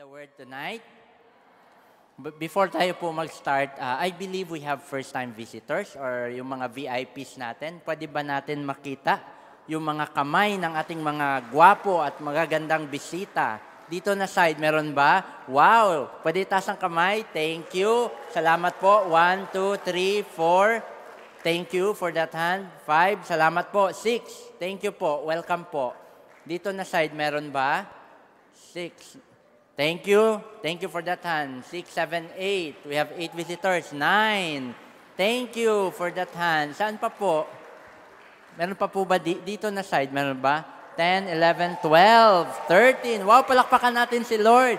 the word tonight. But before tayo po mag-start, I believe we have first-time visitors or yung mga VIPs natin. Pwede ba natin makita yung mga kamay ng ating mga gwapo at magagandang bisita? Dito na side, meron ba? Wow! Pwede taas ang kamay. Thank you. Salamat po. 1, 2, 3, 4. Thank you for that hand. 5. Salamat po. 6. Thank you po. Welcome po. Dito na side, meron ba? 6. Thank you. Thank you for that hand. 6, 7, 8. We have 8 visitors. 9. Thank you for that hand. Saan pa po? Meron pa po ba dito na side? Meron ba? 10, 11, 12, 13. Wow, palakpakan natin si Lord.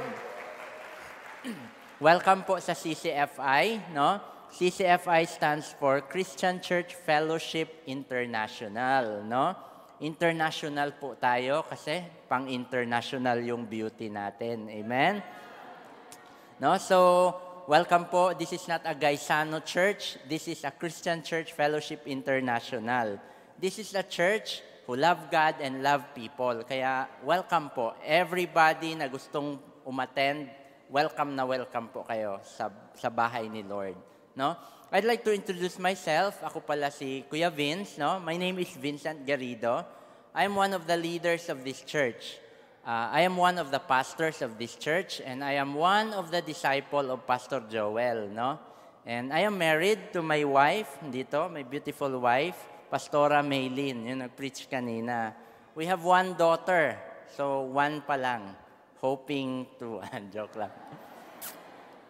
Welcome po sa CCFI, no? CCFI stands for Christian Church Fellowship International, no? International po tayo kasi pang-international yung beauty natin. Amen? No? So, welcome po. This is not a Gaisano church. This is a Christian Church Fellowship International. This is a church who love God and love people. Kaya, welcome po. Everybody na gustong umattend, welcome na welcome po kayo sa bahay ni Lord. No? I'd like to introduce myself. Ako pala si Kuya Vince. No? My name is Vincent Garrido. I am one of the leaders of this church. I am one of the pastors of this church, and I am one of the disciple of Pastor Joel. No? And I am married to my wife, dito, my beautiful wife, Pastora Maylin, yung nag-preach kanina. We have one daughter, so one pa lang. Hoping to, joke lang.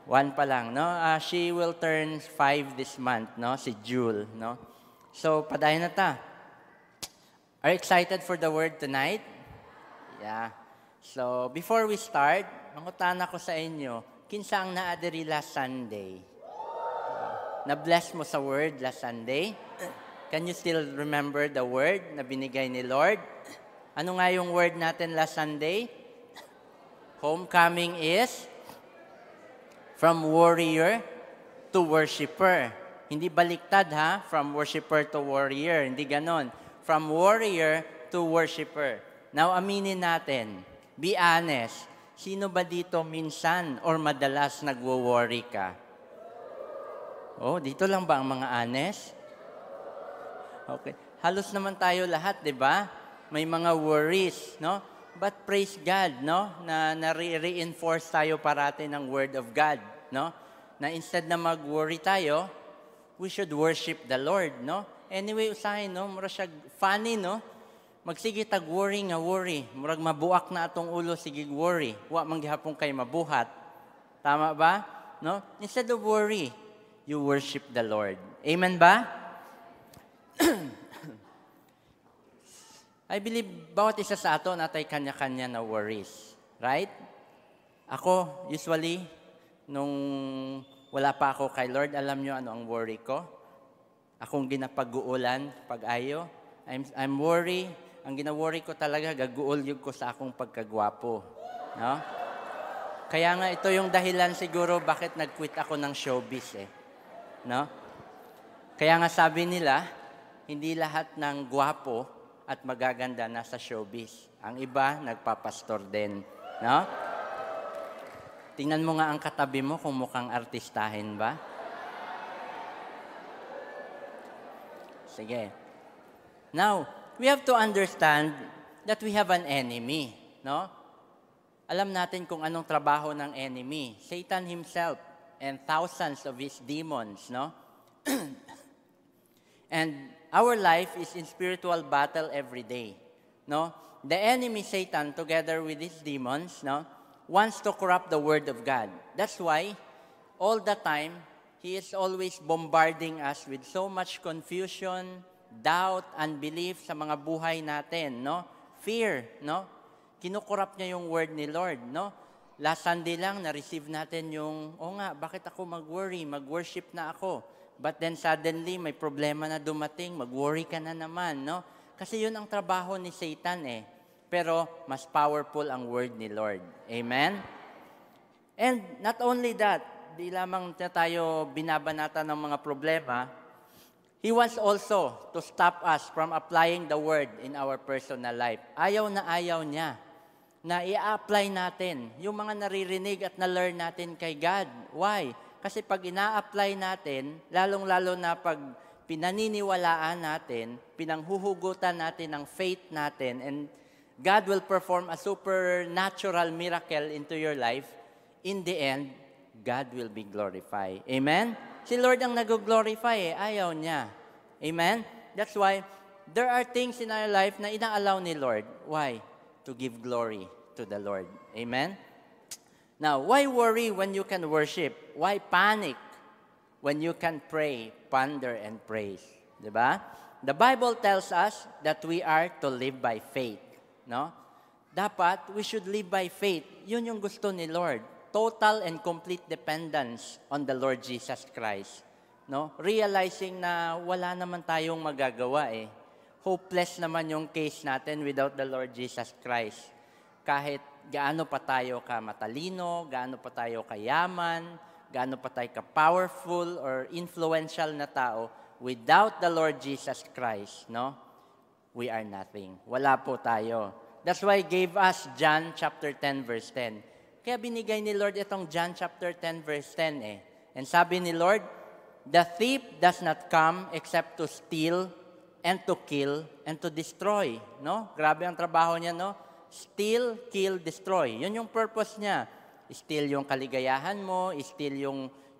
One pa lang, no? She will turn 5 this month, no? Si Jewel, no? So, padayon na ta. Are you excited for the word tonight? Yeah. So, before we start, mangutan ako sa inyo, kinsa ang naadiri last Sunday? Na-bless mo sa word last Sunday? Can you still remember the word na binigay ni Lord? Ano nga yung word natin last Sunday? Homecoming is from warrior to worshiper. Hindi baliktad ha, from worshiper to warrior. Hindi ganon. From warrior to worshiper. Now, aminin natin, be honest, sino ba dito minsan or madalas nagwo-worry ka? Oh, dito lang ba ang mga honest? Okay. Halos naman tayo lahat, di ba? May mga worries, no? But praise God, no? Na reinforce tayo parati ng Word of God, no? Na instead na mag-worry tayo, we should worship the Lord, no? Anyway, usahin, no? Mura siya funny, no? Magsige tag-worry nga worry. Murag mabuak na atong ulo, sige worry. Wa manggihapon kay mabuhat. Tama ba? No? Instead of worry, you worship the Lord. Amen ba? I believe bawat isa sa ato natay kanya-kanya na worries. Right? Ako, usually, nung wala pa ako kay Lord, alam nyo ano ang worry ko? Akong ginapag-uulan pag-ayo. I'm worry. Ang gina-worry ko talaga, gaguol yung ko sa akong pagkagwapo. No? Kaya nga ito yung dahilan siguro bakit nag-quit ako ng showbiz eh. No? Kaya nga sabi nila, hindi lahat ng gwapo at magaganda nasa showbiz. Ang iba, nagpapastor din. No? Tingnan mo nga ang katabi mo kung mukhang artistahin ba. Sige. Now, we have to understand that we have an enemy. No? Alam natin kung anong trabaho ng enemy. Satan himself and thousands of his demons. No? And our life is in spiritual battle every day. No? The enemy, Satan, together with his demons, no, wants to corrupt the word of God. That's why, all the time, he is always bombarding us with so much confusion, doubt, unbelief sa mga buhay natin, no? Fear, no? Kinukurap niya yung word ni Lord, no? Last Sunday lang, na-receive natin yung, bakit ako mag-worry? Mag-worship na ako. But then suddenly, may problema na dumating, mag-worry ka na naman, no? Kasi yun ang trabaho ni Satan eh. Pero mas powerful ang word ni Lord. Amen? And not only that, di lamang na tayo binabanata ng mga problema, he wants also to stop us from applying the word in our personal life. Ayaw na ayaw niya na i-apply natin yung mga naririnig at na-learn natin kay God. Why? Kasi pag ina-apply natin, lalong-lalo na pag pinaniniwalaan natin, pinanghuhugutan natin ng faith natin, and God will perform a supernatural miracle into your life, in the end, God will be glorified. Amen? Si Lord ang nag-glorify ayaw niya. Amen? That's why there are things in our life na ina-allow ni Lord. Why? To give glory to the Lord. Amen? Now, why worry when you can worship? Why panic when you can pray, ponder, and praise? Diba? The Bible tells us that we are to live by faith. No? Dapat, we should live by faith. Yun yung gusto ni Lord. Total and complete dependence on the Lord Jesus Christ. No? Realizing na wala naman tayong magagawa eh. Hopeless naman yung case natin without the Lord Jesus Christ. Kahit gaano pa tayo ka matalino, gaano pa tayo kayaman, gaano pa tayo ka-powerful or influential na tao, without the Lord Jesus Christ, no? We are nothing. Wala po tayo. That's why He gave us John chapter 10 verse 10. Kaya binigay ni Lord itong John chapter 10 verse 10 eh. And sabi ni Lord, the thief does not come except to steal and to kill and to destroy. No? Grabe ang trabaho niya, no? Steal, kill, destroy. Yun yung purpose niya. Steal yung kaligayahan mo, steal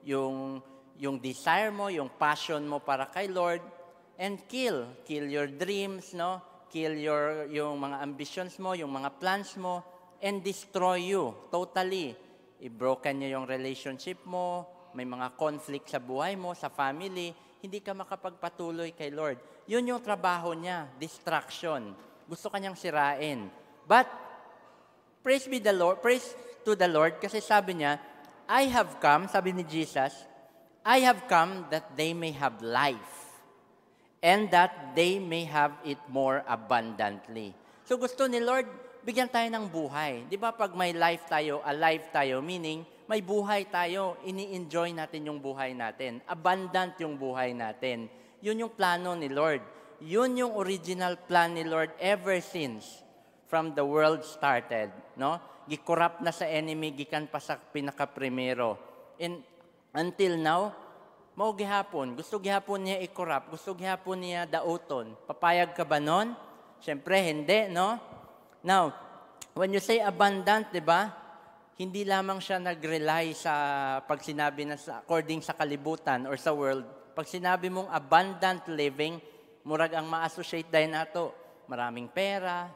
yung desire mo, yung passion mo para kay Lord, and kill. Kill your dreams, no? Kill yung mga ambitions mo, yung mga plans mo, and destroy you totally. I-broken niya yung relationship mo, may mga conflict sa buhay mo, sa family, hindi ka makapagpatuloy kay Lord. Yun yung trabaho niya, distraction. Gusto kanyang sirain. But, praise to the Lord, kasi sabi niya, I have come, sabi ni Jesus, I have come that they may have life, and that they may have it more abundantly. So gusto ni Lord, bigyan tayo ng buhay. Di ba pag may life tayo, alive tayo, meaning may buhay tayo, ini-enjoy natin yung buhay natin. Abundant yung buhay natin. Yun yung plano ni Lord. Yun yung original plan ni Lord ever since from the world started. No? Gikorap na sa enemy, gikan pa sa pinaka-primero. And until now, mao gihapon. Gusto gihapon niya i-corrupt. Gusto gihapon niya dauton. Papayag ka ba nun? Siyempre, hindi, no? Now, when you say abundant, di ba? Hindi lamang siya nag-rely sa pag sinabi na according sa kalibutan or sa world. Pag sinabi mong abundant living, murag ang ma-associate dahil nato. Maraming pera,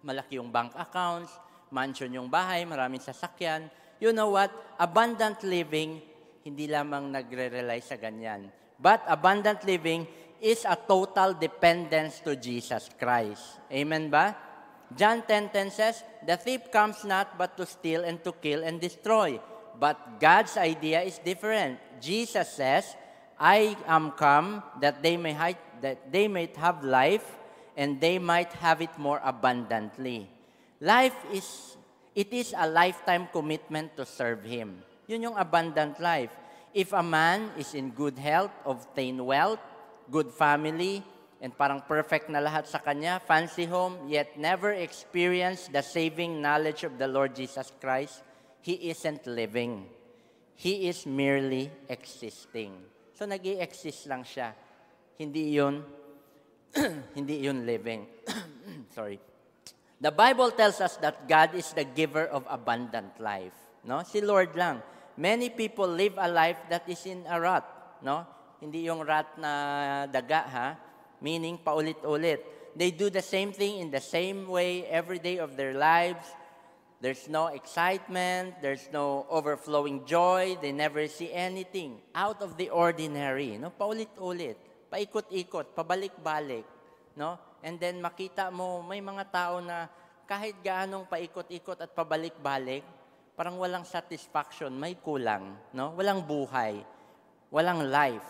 malaki yung bank accounts, mansion yung bahay, maraming sasakyan. You know what? Abundant living, hindi lamang nagre-rely sa ganyan. But abundant living is a total dependence to Jesus Christ. Amen ba? John 10:10 says, the thief comes not but to steal and to kill and destroy. But God's idea is different. Jesus says, I am come that they may have life and they might have it more abundantly. It is a lifetime commitment to serve Him. Yun yung abundant life. If a man is in good health, obtain wealth, good family, and parang perfect na lahat sa kanya, fancy home, yet never experience the saving knowledge of the Lord Jesus Christ, he isn't living. He is merely existing. So nag-i-exist lang siya. Hindi yun living. Sorry. The Bible tells us that God is the giver of abundant life. No? Si Lord lang. Many people live a life that is in a rut. No? Hindi yung rut na daga, ha? Meaning paulit-ulit. They do the same thing in the same way every day of their lives. There's no excitement, there's no overflowing joy, they never see anything out of the ordinary. No? Paulit-ulit, paikot-ikot, pabalik-balik. No? And then makita mo, may mga tao na kahit gaanong paikot-ikot at pabalik-balik, parang walang satisfaction, may kulang. No? Walang buhay, walang life.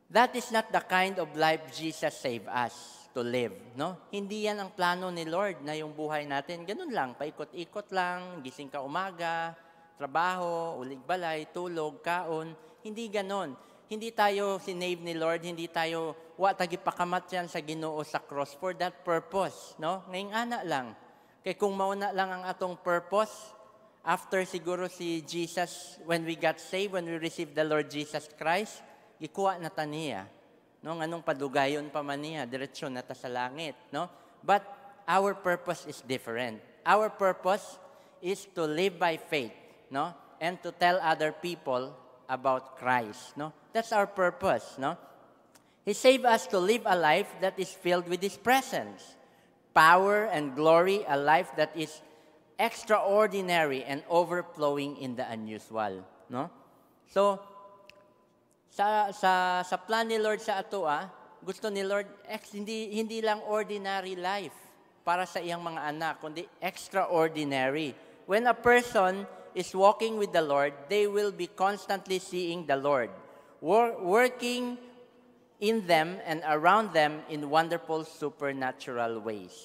That is not the kind of life Jesus saved us to live. No? Hindi yan ang plano ni Lord na yung buhay natin. Ganun lang, paikot-ikot lang, gising ka umaga, trabaho, ulig-balay, tulog, kaon. Hindi ganun. Hindi tayo sinave ni Lord, hindi tayo tagipakamat yan sa Ginoo sa cross for that purpose. No? Ngayong ana lang. Kaya kung mauna lang ang atong purpose, after siguro si Jesus, when we got saved, when we received the Lord Jesus Christ, ikuha na ta niya. No? Anong padugayon pa man niya, diretsyon na ta sa langit. No? But our purpose is different. Our purpose is to live by faith, no? And to tell other people about Christ. No? That's our purpose. No? He saved us to live a life that is filled with His presence, power and glory, a life that is extraordinary and overflowing in the unusual. No? So, sa plan ni Lord sa ato, gusto ni Lord, hindi lang ordinary life para sa iyang mga anak, kundi extraordinary. When a person is walking with the Lord, they will be constantly seeing the Lord, working in them and around them in wonderful supernatural ways.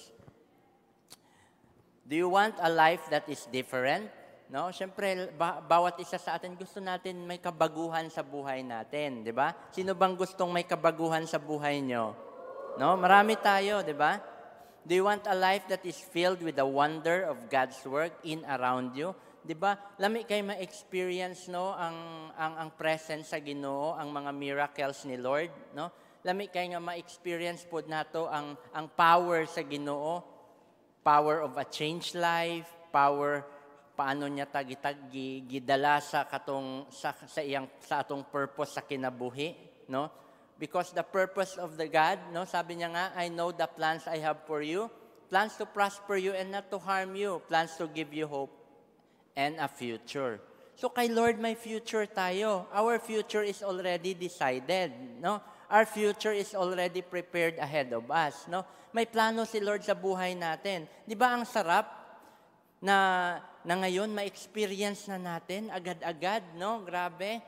Do you want a life that is different? No, syempre bawat isa sa atin gusto natin may kabaguhan sa buhay natin, 'di ba? Sino bang gustong may kabaguhan sa buhay nyo? No, marami tayo, 'di ba? Do you want a life that is filled with the wonder of God's work in around you? 'Di ba? Lami kay ma-experience no ang presence sa Ginoo, ang mga miracles ni Lord, no? Lami kay nga ma-experience pod nato ang power sa Ginoo, power of a changed life, power paano niya gidala sa katong sa atong purpose sa kinabuhi, no? Because the purpose of the God, no, sabi niya nga, I know the plans I have for you, plans to prosper you and not to harm you, plans to give you hope and a future. So kay Lord may future tayo. Our future is already decided, no? Our future is already prepared ahead of us, no? May plano si Lord sa buhay natin. 'Di ba ang sarap na ngayon ma-experience na natin agad-agad, no? Grabe.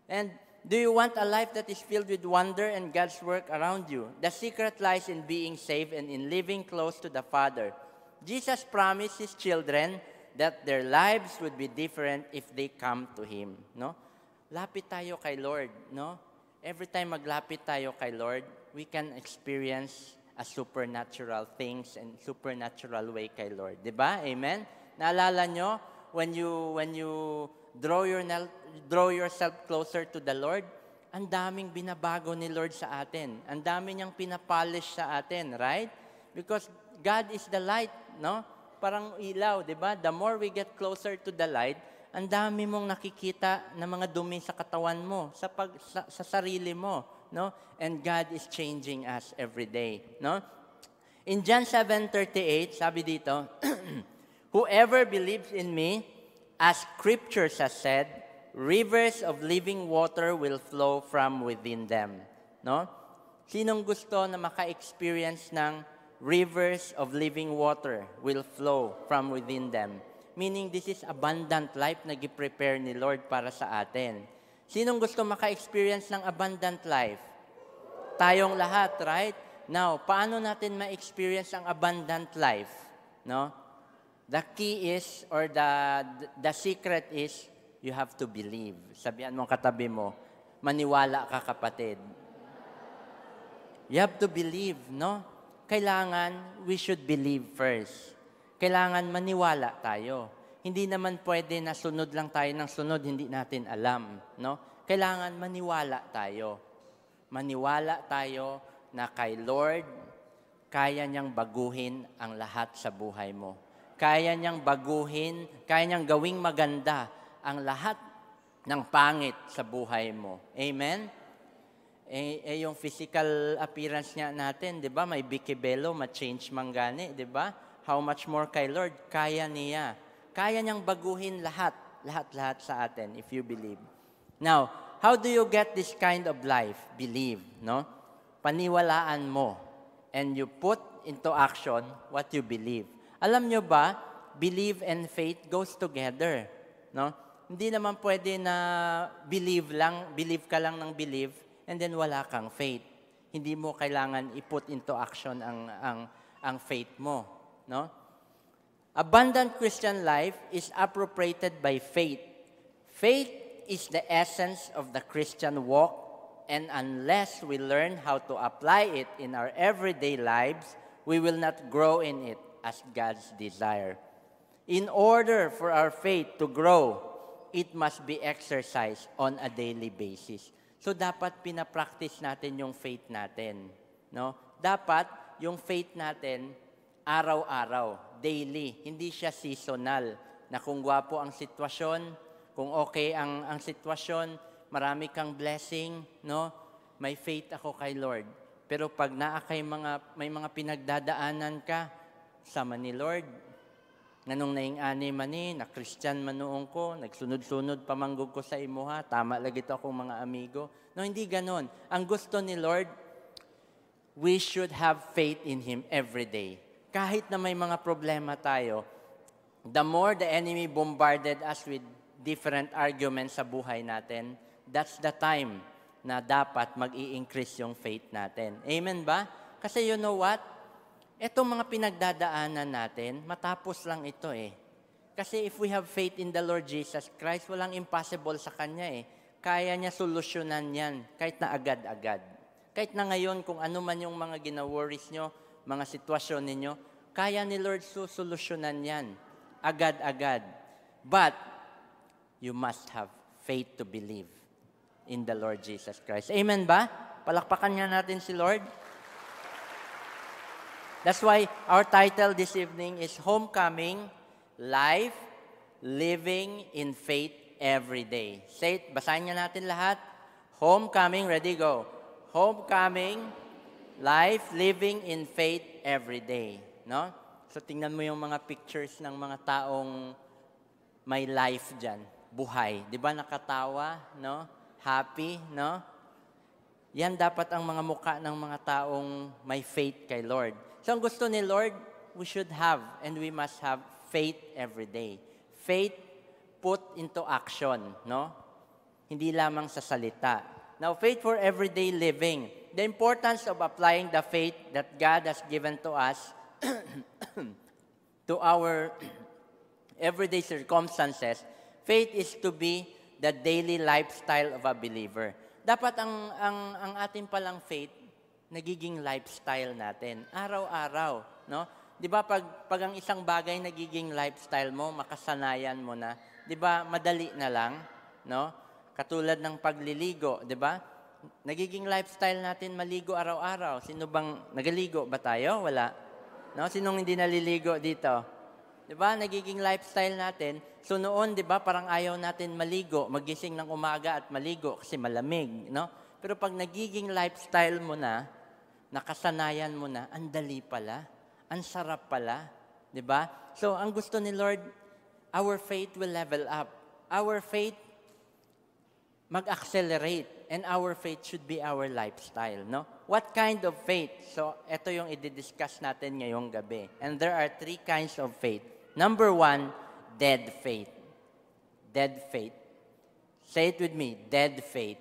And do you want a life that is filled with wonder and God's work around you? The secret lies in being saved and in living close to the Father. Jesus promised His children that their lives would be different if they come to Him, no? Lapit tayo kay Lord, no? Every time maglapit tayo kay Lord, we can experience a supernatural things and supernatural way kay Lord. 'Di ba? Amen? Naalala nyo, when you draw yourself closer to the Lord, ang daming binabago ni Lord sa atin. Ang dami niyang pinapolish sa atin, right? Because God is the light, no? Parang ilaw, 'di ba? The more we get closer to the light, ang dami mong nakikita na mga dumi sa katawan mo, sa sarili mo, no? And God is changing us every day, no? In John 7:38, sabi dito, whoever believes in me, as scriptures has said, rivers of living water will flow from within them, no? Sinong gusto na maka-experience ng rivers of living water will flow from within them? Meaning this is abundant life na gi-prepare ni Lord para sa atin. Sinong gusto maka-experience ng abundant life? Tayong lahat, right? Now, paano natin ma-experience ang abundant life? No? The key is, or the secret is, you have to believe. Sabihan mong katabi mo, maniwala ka kapatid. You have to believe, no? Kailangan, we should believe first. Kailangan maniwala tayo. Hindi naman pwede na sunod lang tayo ng sunod, hindi natin alam, no? Kailangan maniwala tayo. Maniwala tayo na kay Lord, kaya niyang baguhin ang lahat sa buhay mo. Kaya niyang baguhin, kaya niyang gawing maganda ang lahat ng pangit sa buhay mo. Amen? Yung physical appearance niya natin, di ba? May bikibelo, ma-change manggani, di ba? How much more kay Lord? Kaya niya. Kaya niyang baguhin lahat sa atin if you believe. Now, how do you get this kind of life? Believe, no? Paniwalaan mo. And you put into action what you believe. Alam nyo ba, believe and faith goes together, no? Hindi naman pwede na believe ka lang ng believe, and then wala kang faith. Hindi mo kailangan i-put into action ang faith mo, no? Abundant Christian life is appropriated by faith. Faith is the essence of the Christian walk, and unless we learn how to apply it in our everyday lives, we will not grow in it. as God's desire. In order for our faith to grow, it must be exercised on a daily basis. So dapat pinapractice natin yung faith natin, no? Dapat yung faith natin araw-araw, daily, hindi siya seasonal. Na kung gwapo ang sitwasyon, kung okay ang sitwasyon, marami kang blessing, no? May faith ako kay Lord. Pero pag may mga pinagdadaanan ka, sama ni Lord, nganong naing-ani mani, na Christian manuong ko, nagsunod-sunod pamanggog ko sa imuha, tama lagi to akong mga amigo. No, hindi ganon. Ang gusto ni Lord, we should have faith in Him every day. Kahit na may mga problema tayo, the more the enemy bombarded us with different arguments sa buhay natin, that's the time na dapat mag-i-increase yung faith natin. Amen ba? Kasi you know what? Etong mga pinagdadaanan natin, matapos lang ito eh. Kasi if we have faith in the Lord Jesus Christ, walang impossible sa Kanya eh. Kaya niya solusyonan yan, kahit na agad-agad. Kahit na ngayon, kung ano man yung mga gina-worries nyo, mga sitwasyon ninyo, kaya ni Lord solusyonan yan, agad-agad. But, you must have faith to believe in the Lord Jesus Christ. Amen ba? Palakpakan nga natin si Lord. That's why our title this evening is Homecoming, Life, Living in Faith Every Day. Say it, basahin nga natin lahat. Homecoming, ready, go. Homecoming, life, living in faith every day. No? So tingnan mo yung mga pictures ng mga taong may life dyan. Buhay. Di ba nakatawa? No? Happy, no? Yan dapat ang mga mukha ng mga taong may faith kay Lord. So ang gusto ni Lord, we should have and we must have faith every day. Faith put into action, no? Hindi lamang sa salita. Now, faith for everyday living. The importance of applying the faith that God has given to us to our everyday circumstances. Faith is to be the daily lifestyle of a believer. Dapat ang ating palang faith, nagiging lifestyle natin. Araw-araw, no? 'Di ba pag ang isang bagay nagiging lifestyle mo, makasanayan mo na, 'di ba? Madali na lang, no? Katulad ng pagliligo, 'di ba? Nagiging lifestyle natin maligo araw-araw. Sino bang nagaligo ba tayo? Wala. No? Sinong hindi naliligo dito? 'Di ba? Nagiging lifestyle natin. So noon, 'di ba, parang ayaw natin maligo, magising ng umaga at maligo kasi malamig, no? Pero pag nagiging lifestyle mo na, nakasanayan mo na, ang dali pala, ang sarap pala, 'di ba? So ang gusto ni Lord, our faith will level up. Our faith mag-accelerate, and our faith should be our lifestyle, no? What kind of faith? So ito yung i-discuss natin ngayong gabi. And there are 3 kinds of faith. Number 1, dead faith. Dead faith. Say it with me, dead faith.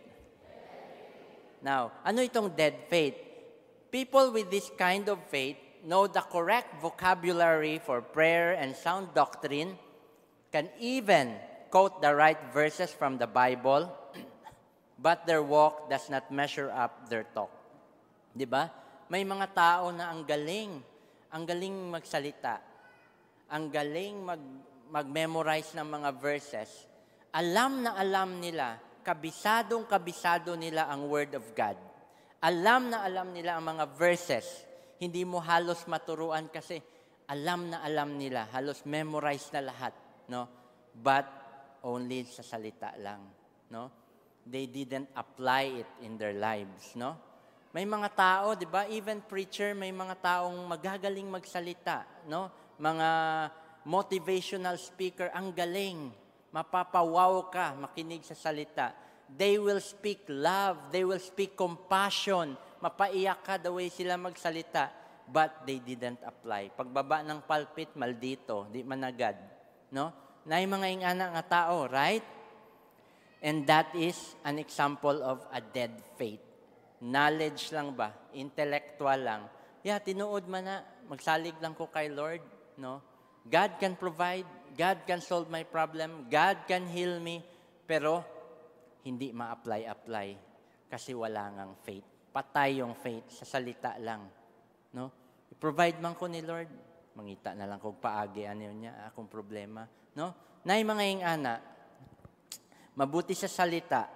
Now, ano itong dead faith? People with this kind of faith know the correct vocabulary for prayer and sound doctrine, can even quote the right verses from the Bible, but their walk does not measure up their talk. 'Di ba? May mga tao na ang galing magsalita, ang galing mag-memorize ng mga verses. Alam na alam nila, kabisado nila ang Word of God. Alam na alam nila ang mga verses. Hindi mo halos maturuan kasi alam na alam nila, halos memorize na lahat, no? But only sa salita lang, no? They didn't apply it in their lives, no? May mga tao, 'di ba? Even preacher, may mga taong magagaling magsalita, no? Mga motivational speaker, ang galing. Mapapawaw ka makinig sa salita. They will speak love, they will speak compassion. Mapaiyak ka the way sila magsalita, but they didn't apply. Pagbaba ng pulpit, maldito, di managad, no? Nay mga ingana nga tao, right? And that is an example of a dead faith. Knowledge lang ba? Intellectual lang. Yeah, tinuod man na, magsalig lang ko kay Lord, no? God can provide, God can solve my problem, God can heal me, pero hindi ma-apply kasi wala ngang faith. Patay yung faith sa salita lang, no? I-provide man ko ni Lord, mangita na lang kog paagi ano niya akong problema, no? Nay mga ingana, mabuti sa salita,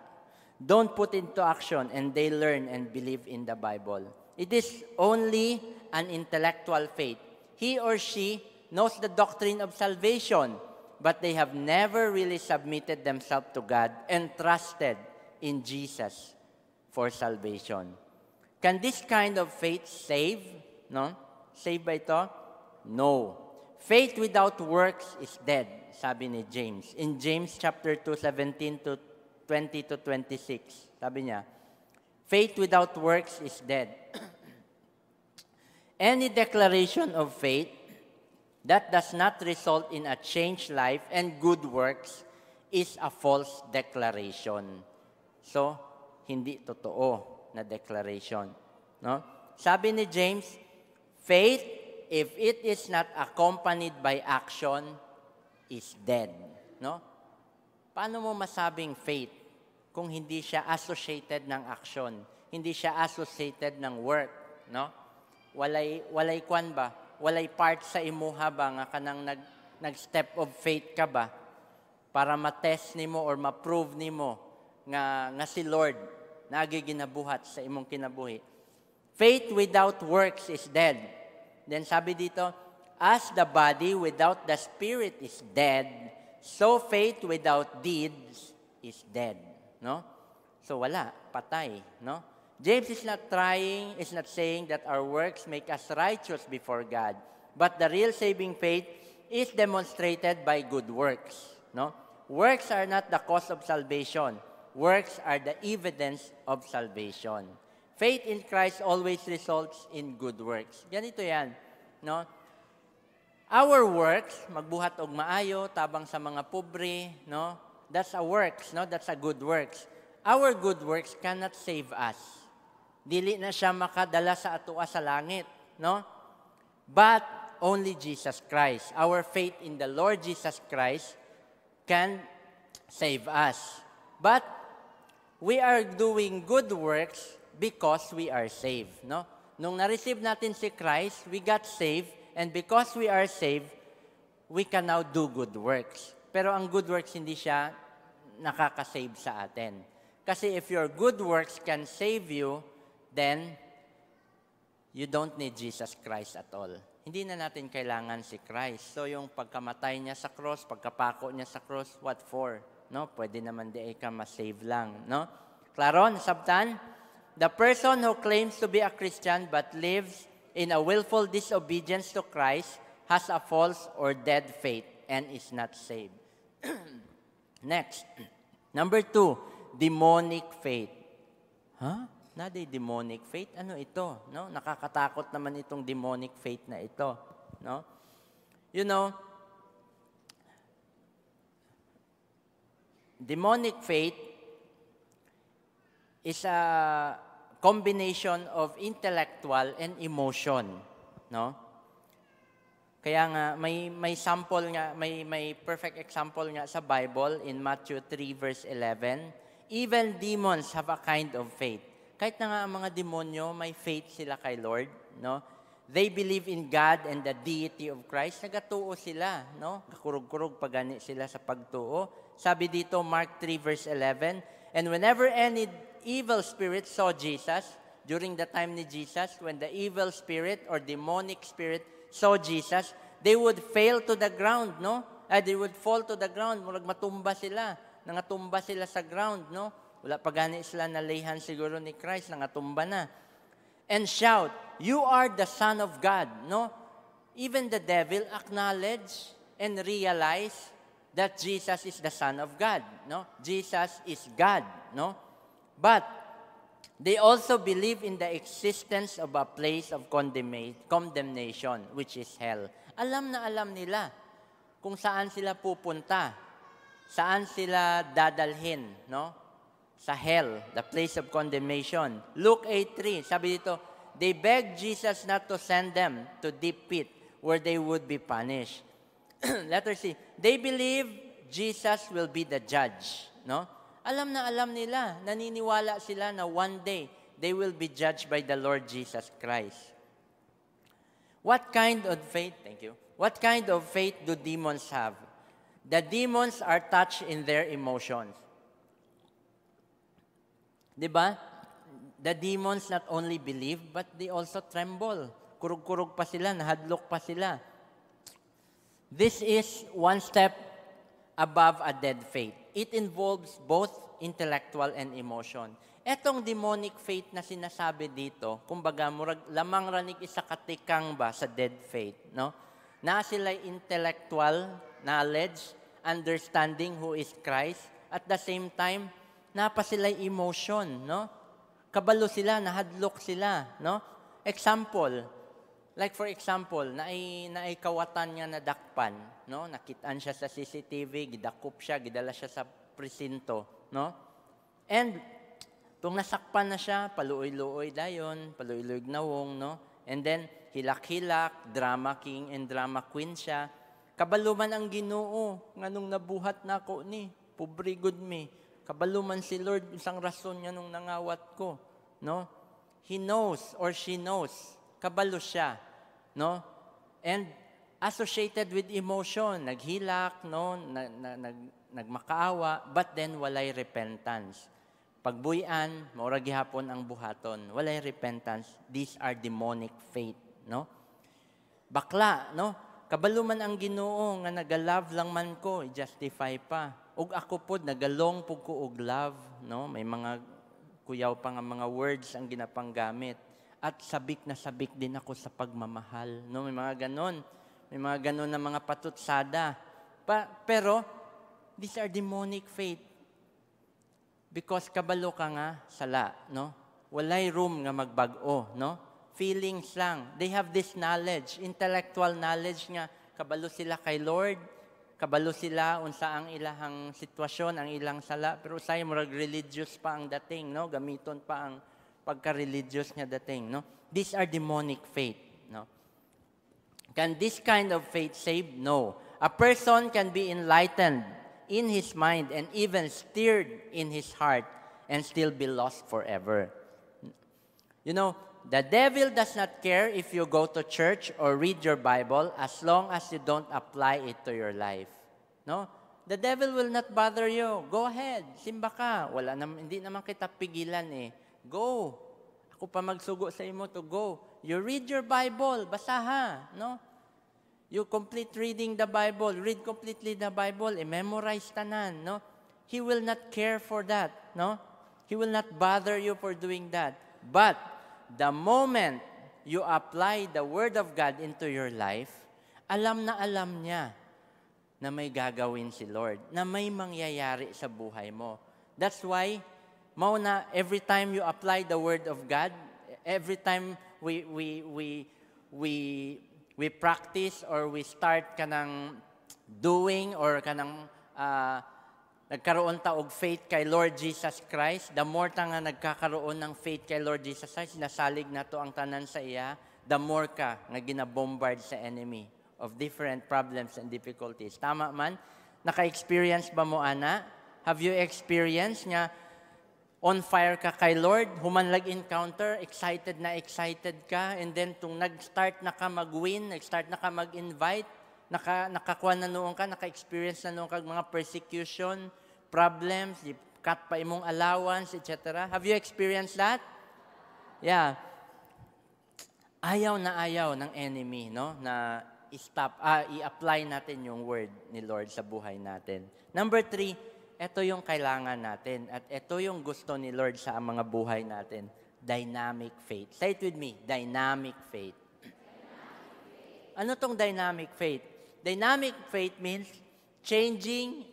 don't put into action and they learn and believe in the Bible. It is only an intellectual faith. He or she knows the doctrine of salvation, but they have never really submitted themselves to God and trusted in Jesus for salvation. Can this kind of faith save? No? Save ba ito? No. Faith without works is dead, sabi ni James. In James chapter 2, 17 to 20 to 26, sabi niya, faith without works is dead. Any declaration of faith that does not result in a changed life and good works is a false declaration. So, hindi totoo na declaration. No? Sabi ni James, faith, if it is not accompanied by action, is dead. No? Paano mo masabing faith kung hindi siya associated ng action, hindi siya associated ng work, no? Walay kwan ba? Walay part sa imuha ba nga kanang nag-step of faith ka ba para ma-test nimo or ma-prove nimo nga si Lord nagiginabuhat sa imong kinabuhi. Faith without works is dead. Then sabi dito, as the body without the spirit is dead, so faith without deeds is dead. No? So wala, patay, no? James is not saying that our works make us righteous before God, but the real saving faith is demonstrated by good works, no? Works are not the cause of salvation. Works are the evidence of salvation. Faith in Christ always results in good works. Ganito yan, no? Our works, magbuhat og maayo, tabang sa mga pobre, no? That's a works, no? That's a good works. Our good works cannot save us. Dili na siya makadala sa atua sa langit, no? But only Jesus Christ, our faith in the Lord Jesus Christ can save us. But we are doing good works because we are saved, no? Nung na-receive natin si Christ, we got saved, and because we are saved, we can now do good works. Pero ang good works hindi siya nakaka-save sa atin. Kasi if your good works can save you, then you don't need Jesus Christ at all. Hindi na natin kailangan si Christ. So yung pagkamatay niya sa cross, pagkapako niya sa cross, what for? No, pwede naman di ka ma-save lang, no? Klaro, nasabtan? The person who claims to be a Christian but lives in a willful disobedience to Christ has a false or dead faith and is not saved. Next, number 2, demonic faith. Huh? Naday demonic faith? Ano ito? No? Nakakatakot naman itong demonic faith na ito. No? You know, demonic faith is a combination of intellectual and emotion. No? Kaya nga, may sample nga, may perfect example nga sa Bible in Matthew 3 verse 11. Even demons have a kind of faith. Kahit na nga ang mga demonyo, may faith sila kay Lord, no? They believe in God and the deity of Christ. Nagatuo sila, no? Kakurog-kurog pagani sila sa pagtuo. Sabi dito, Mark 3 verse 11, and whenever any evil spirit saw Jesus, during the time ni Jesus, when the evil spirit or demonic spirit saw Jesus, they would fail to the ground, no? They would fall to the ground. Murag matumba sila. Nangatumba sila sa ground, no? Wala pa gani sila nalayhan siguro ni Christ, nangatumba na. And shout, you are the Son of God, no? Even the devil acknowledge and realize that Jesus is the Son of God, no? Jesus is God, no? But they also believe in the existence of a place of condemnation, which is hell. Alam na alam nila kung saan sila pupunta, saan sila dadalhin, no? Sa hell, the place of condemnation. Luke 8:3, sabi dito, they begged Jesus not to send them to deep pit where they would be punished. Letter C, they believe Jesus will be the judge, no? Alam na alam nila, naniniwala sila na one day they will be judged by the Lord Jesus Christ. What kind of faith, thank you, what kind of faith do demons have? The demons are touched in their emotions. Diba? The demons not only believe, but they also tremble. Kurug-kurug pa sila, nahadlok pa sila. This is one step above a dead faith. It involves both intellectual and emotion. Etong demonic faith na sinasabi dito, kumbaga, murag lamang ranig isa katikang ba sa dead faith, no? Na sila intellectual knowledge, understanding who is Christ, at the same time, napa sila emotion, no? Kabalo sila, nahadlok sila, no? Example, like for example, naay kawatan niya na dakpan, no? Nakitaan siya sa CCTV, gidakop siya, gidala siya sa presinto, no? And tung nasakpan na siya, paluoy-luoy dayon, paluoy-luoy gnawong, no? And then hilak-hilak, drama king and drama queen siya. Kabaluman ang Ginoo, nganong nabuhat na ko ni, pobre good me. Kabaluman si Lord, isang rason niya nung nangawat ko, no? He knows or she knows. Kabalo siya, no? And associated with emotion, naghilak, no? Nagmakaawa, but then walay repentance. Pagbuyan, maura gihapon ang buhaton. Walay repentance. These are demonic faith, no? Bakla, no? Kabaluman ang Ginoo nga nagalove lang man ko, i-justify pa. Ug ako pod nagalong pug ko og love, no? May mga kuyaw pa nga mga words ang ginapanggamit. At sabik na sabik din ako sa pagmamahal, no? May mga ganon. May mga ganon na mga patutsada. Pero these are demonic faith. Because kabalo ka nga sala, no? Walay room nga magbag-o, no? Feelings lang. They have this knowledge, intellectual knowledge nga kabalo sila kay Lord. Kabalo sila unsa ang ilahang sitwasyon, ang ilang sala, pero say murag religious pa ang dating, no? Gamiton pa ang pagka-religious nga dating, no? These are demonic faith, no? Can this kind of faith save? No. A person can be enlightened in his mind and even steered in his heart and still be lost forever. You know, the devil does not care if you go to church or read your Bible as long as you don't apply it to your life. No? The devil will not bother you. Go ahead. Simba ka. Hindi naman kita pigilan eh. Go. Ako pa magsugo sa imo to go. You read your Bible. Basaha. No? You complete reading the Bible. Read completely the Bible. I-memorize tanan. No? He will not care for that. No? He will not bother you for doing that. But the moment you apply the Word of God into your life, alam na alam niya na may gagawin si Lord, na may mangyayari sa buhay mo. That's why, mauna, every time you apply the Word of God, every time we practice or we start kanang doing or kanang nagkaroon ta og faith kay Lord Jesus Christ, the more ta nga nagkakaroon ng faith kay Lord Jesus Christ, nasalig na to ang tanan sa iya, the more ka nga ginabombard sa enemy of different problems and difficulties. Tama man? Naka-experience ba mo, ana? Have you experienced nga on fire ka kay Lord, humanlag encounter, excited ka, and then tung nag-start na ka mag-win, nag-start na ka mag-invite, nakakuha na noon ka, naka-experience na noon ka mga persecution, problems, cut pa imong allowance, etc. Have you experienced that? Yeah. Ayaw ng enemy, no? Na i-apply natin yung word ni Lord sa buhay natin. Number 3, ito yung kailangan natin at ito yung gusto ni Lord sa mga buhay natin. Dynamic faith. Say it with me, dynamic faith. Ano tong dynamic faith? Dynamic faith means changing,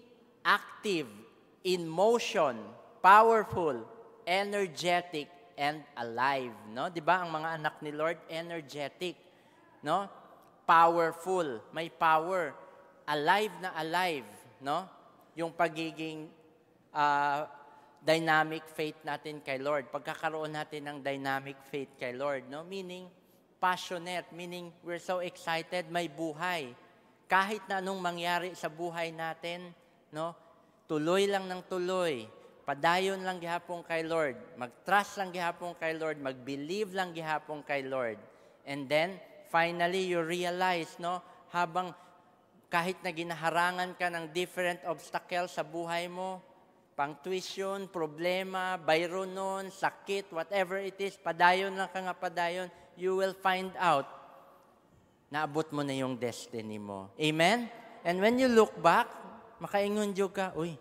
active, in motion, powerful, energetic, and alive. No? Di ba ang mga anak ni Lord, energetic, no? Powerful, may power, alive na alive, no? Yung pagiging dynamic faith natin kay Lord. Pagkakaroon natin ng dynamic faith kay Lord, no? Meaning passionate, meaning we're so excited, may buhay. Kahit na anong mangyari sa buhay natin, no? Tuloy lang ng tuloy. Padayon lang gihapon kay Lord. Mag-trust lang gihapon kay Lord. Mag-believe lang gihapon kay Lord. And then, finally you realize, no, habang kahit na ginaharangan ka ng different obstacles sa buhay mo, pang tuition, problema, bayro nun, sakit, whatever it is, padayon lang ka nga padayon, you will find out naabot mo na yung destiny mo. Amen? And when you look back, makaingon jud ka, uy,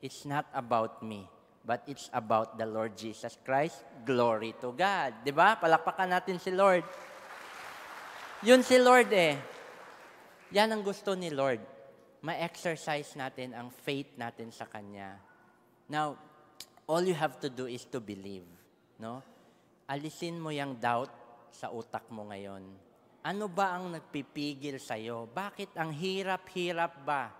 it's not about me, but it's about the Lord Jesus Christ. Glory to God. Diba? Palakpakan natin si Lord. Yun si Lord eh. Yan ang gusto ni Lord. Ma-exercise natin ang faith natin sa Kanya. Now, all you have to do is to believe. No? Alisin mo yung doubt sa utak mo ngayon. Ano ba ang nagpipigil sa'yo? Bakit ang hirap-hirap ba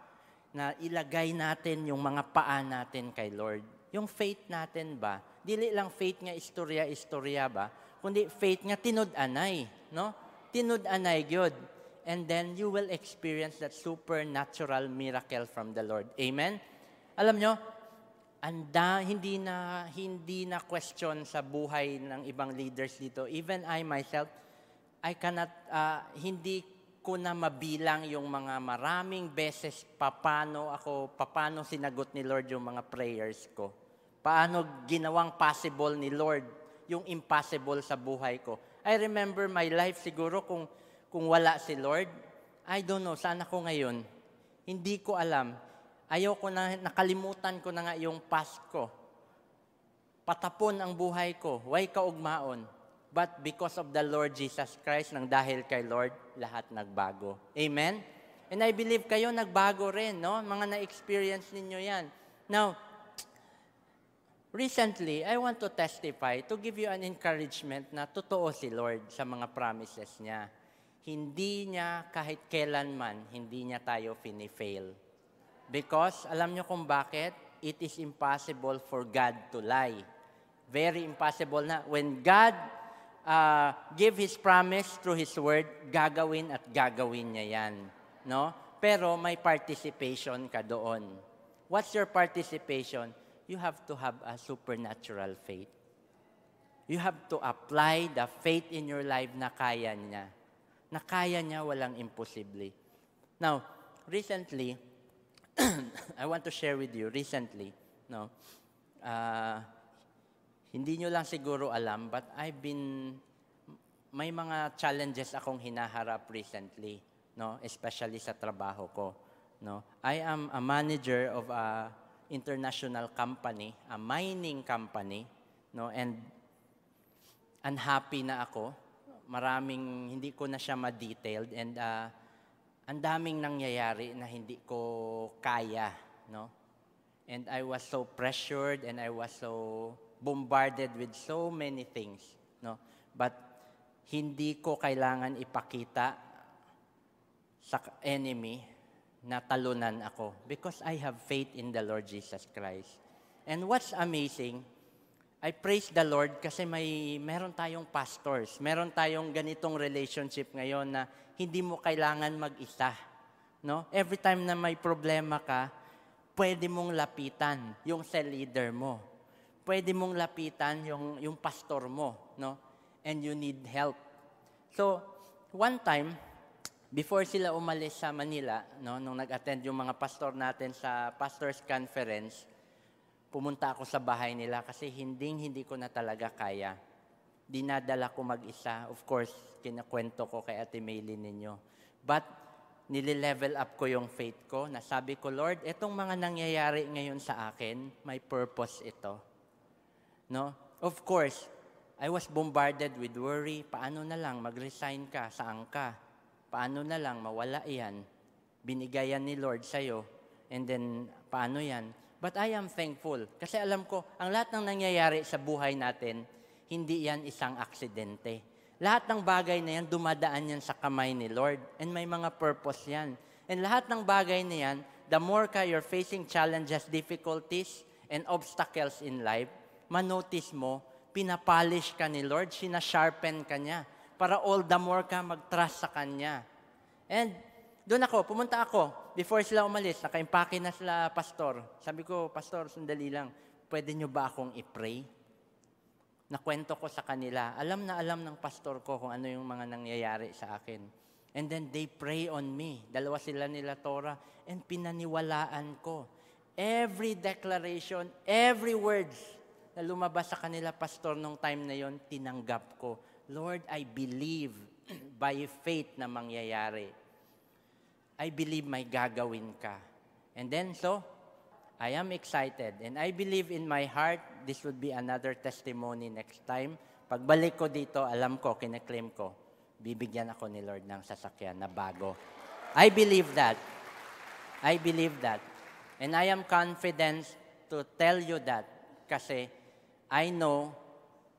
na ilagay natin yung mga paa natin kay Lord? Yung faith natin ba? Dili lang faith nga istorya ba? Kundi faith nga tinud-anay. No? Tinud-anay gyud. And then you will experience that supernatural miracle from the Lord. Amen? Alam nyo, hindi na question sa buhay ng ibang leaders dito. Even I myself, I cannot, hindi ko na mabilang yung mga maraming beses paano sinagot ni Lord yung mga prayers ko. Paano ginawang possible ni Lord yung impossible sa buhay ko. I remember my life siguro kung wala si Lord, I don't know, saan ako ngayon? Hindi ko alam. Nakalimutan ko na nga yung past ko. Patapon ang buhay ko, way kaugmaon. But because of the Lord Jesus Christ, nang dahil kay Lord, lahat nagbago. Amen? And I believe kayo nagbago rin, no? Mga na-experience ninyo yan. Now, recently, I want to testify to give you an encouragement na totoo si Lord sa mga promises niya. Hindi niya kahit kailanman, hindi niya tayo fini-fail. Because, alam niyo kung bakit? It is impossible for God to lie. Very impossible na. When God give His promise through His Word, gagawin at gagawin niya yan. No? Pero may participation ka doon. What's your participation? You have to have a supernatural faith. You have to apply the faith in your life na kaya niya. Na kaya niya, walang imposible. Now, recently, I want to share with you, recently, no, hindi nyo lang siguro alam, but may mga challenges akong hinaharap recently, no, especially sa trabaho ko. No. I am a manager of a international company, a mining company, no, and unhappy na ako. Hindi ko na siya ma-detailed, and ang daming nangyayari na hindi ko kaya, no? And I was so pressured and I was so bombarded with so many things, no? But hindi ko kailangan ipakita sa enemy na talunan ako because I have faith in the Lord Jesus Christ. And what's amazing, I praise the Lord kasi meron tayong pastors, meron tayong ganitong relationship ngayon na hindi mo kailangan mag-isa. No? Every time na may problema ka, pwede mong lapitan yung cell leader mo. Pwede mong lapitan yung pastor mo. No? And you need help. So, one time, before sila umalis sa Manila, no, nung nag-attend yung mga pastor natin sa Pastors Conference, pumunta ako sa bahay nila kasi hindi ko na talaga kaya. Dinadala ko mag-isa. Of course, kinakwento ko kay Ate Maylin ninyo. But, nililevel up ko yung faith ko. Nasabi ko, Lord, itong mga nangyayari ngayon sa akin, may purpose ito. No? Of course, I was bombarded with worry. Paano na lang mag-resign ka? Saan ka? Paano na lang mawala yan? Binigayan ni Lord sa'yo. And then, paano yan? But I am thankful. Kasi alam ko, ang lahat ng nangyayari sa buhay natin, hindi yan isang aksidente. Lahat ng bagay na yan, dumadaan yan sa kamay ni Lord. And may mga purpose yan. And lahat ng bagay na yan, the more you're facing challenges, difficulties, and obstacles in life, manotice mo, pinapolish ka ni Lord, sinasharpen ka niya, para all the more ka mag-trust sa Kanya. And doon pumunta ako, before sila umalis, nakaimpake na sila pastor. Sabi ko, Pastor, sandali lang, pwede nyo ba akong i-pray? Nakwento ko sa kanila. Alam na alam ng pastor ko kung ano yung mga nangyayari sa akin. And then they pray on me. Dalawa sila nila Tora. And pinaniwalaan ko. Every declaration, every words na lumabas sa kanila, pastor, nung time na yon, tinanggap ko. Lord, I believe by faith na mangyayari. I believe may gagawin ka. And then, so, I am excited. And I believe in my heart, this would be another testimony next time. Pagbalik ko dito, alam ko, kinaklaim ko, bibigyan ako ni Lord ng sasakyan na bago. I believe that. I believe that. And I am confident to tell you that kasi I know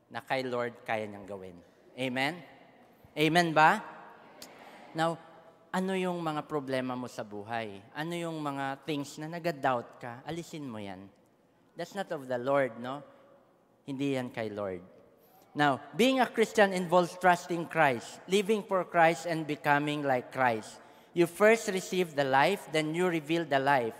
na kay Lord kaya niyang gawin. Amen? Amen ba? Now, ano yung mga problema mo sa buhay? Ano yung mga things na nag-doubt ka? Alisin mo yan. That's not of the Lord, no? Hindi yan kay Lord. Now, being a Christian involves trusting Christ, living for Christ, and becoming like Christ. You first receive the life, then you reveal the life.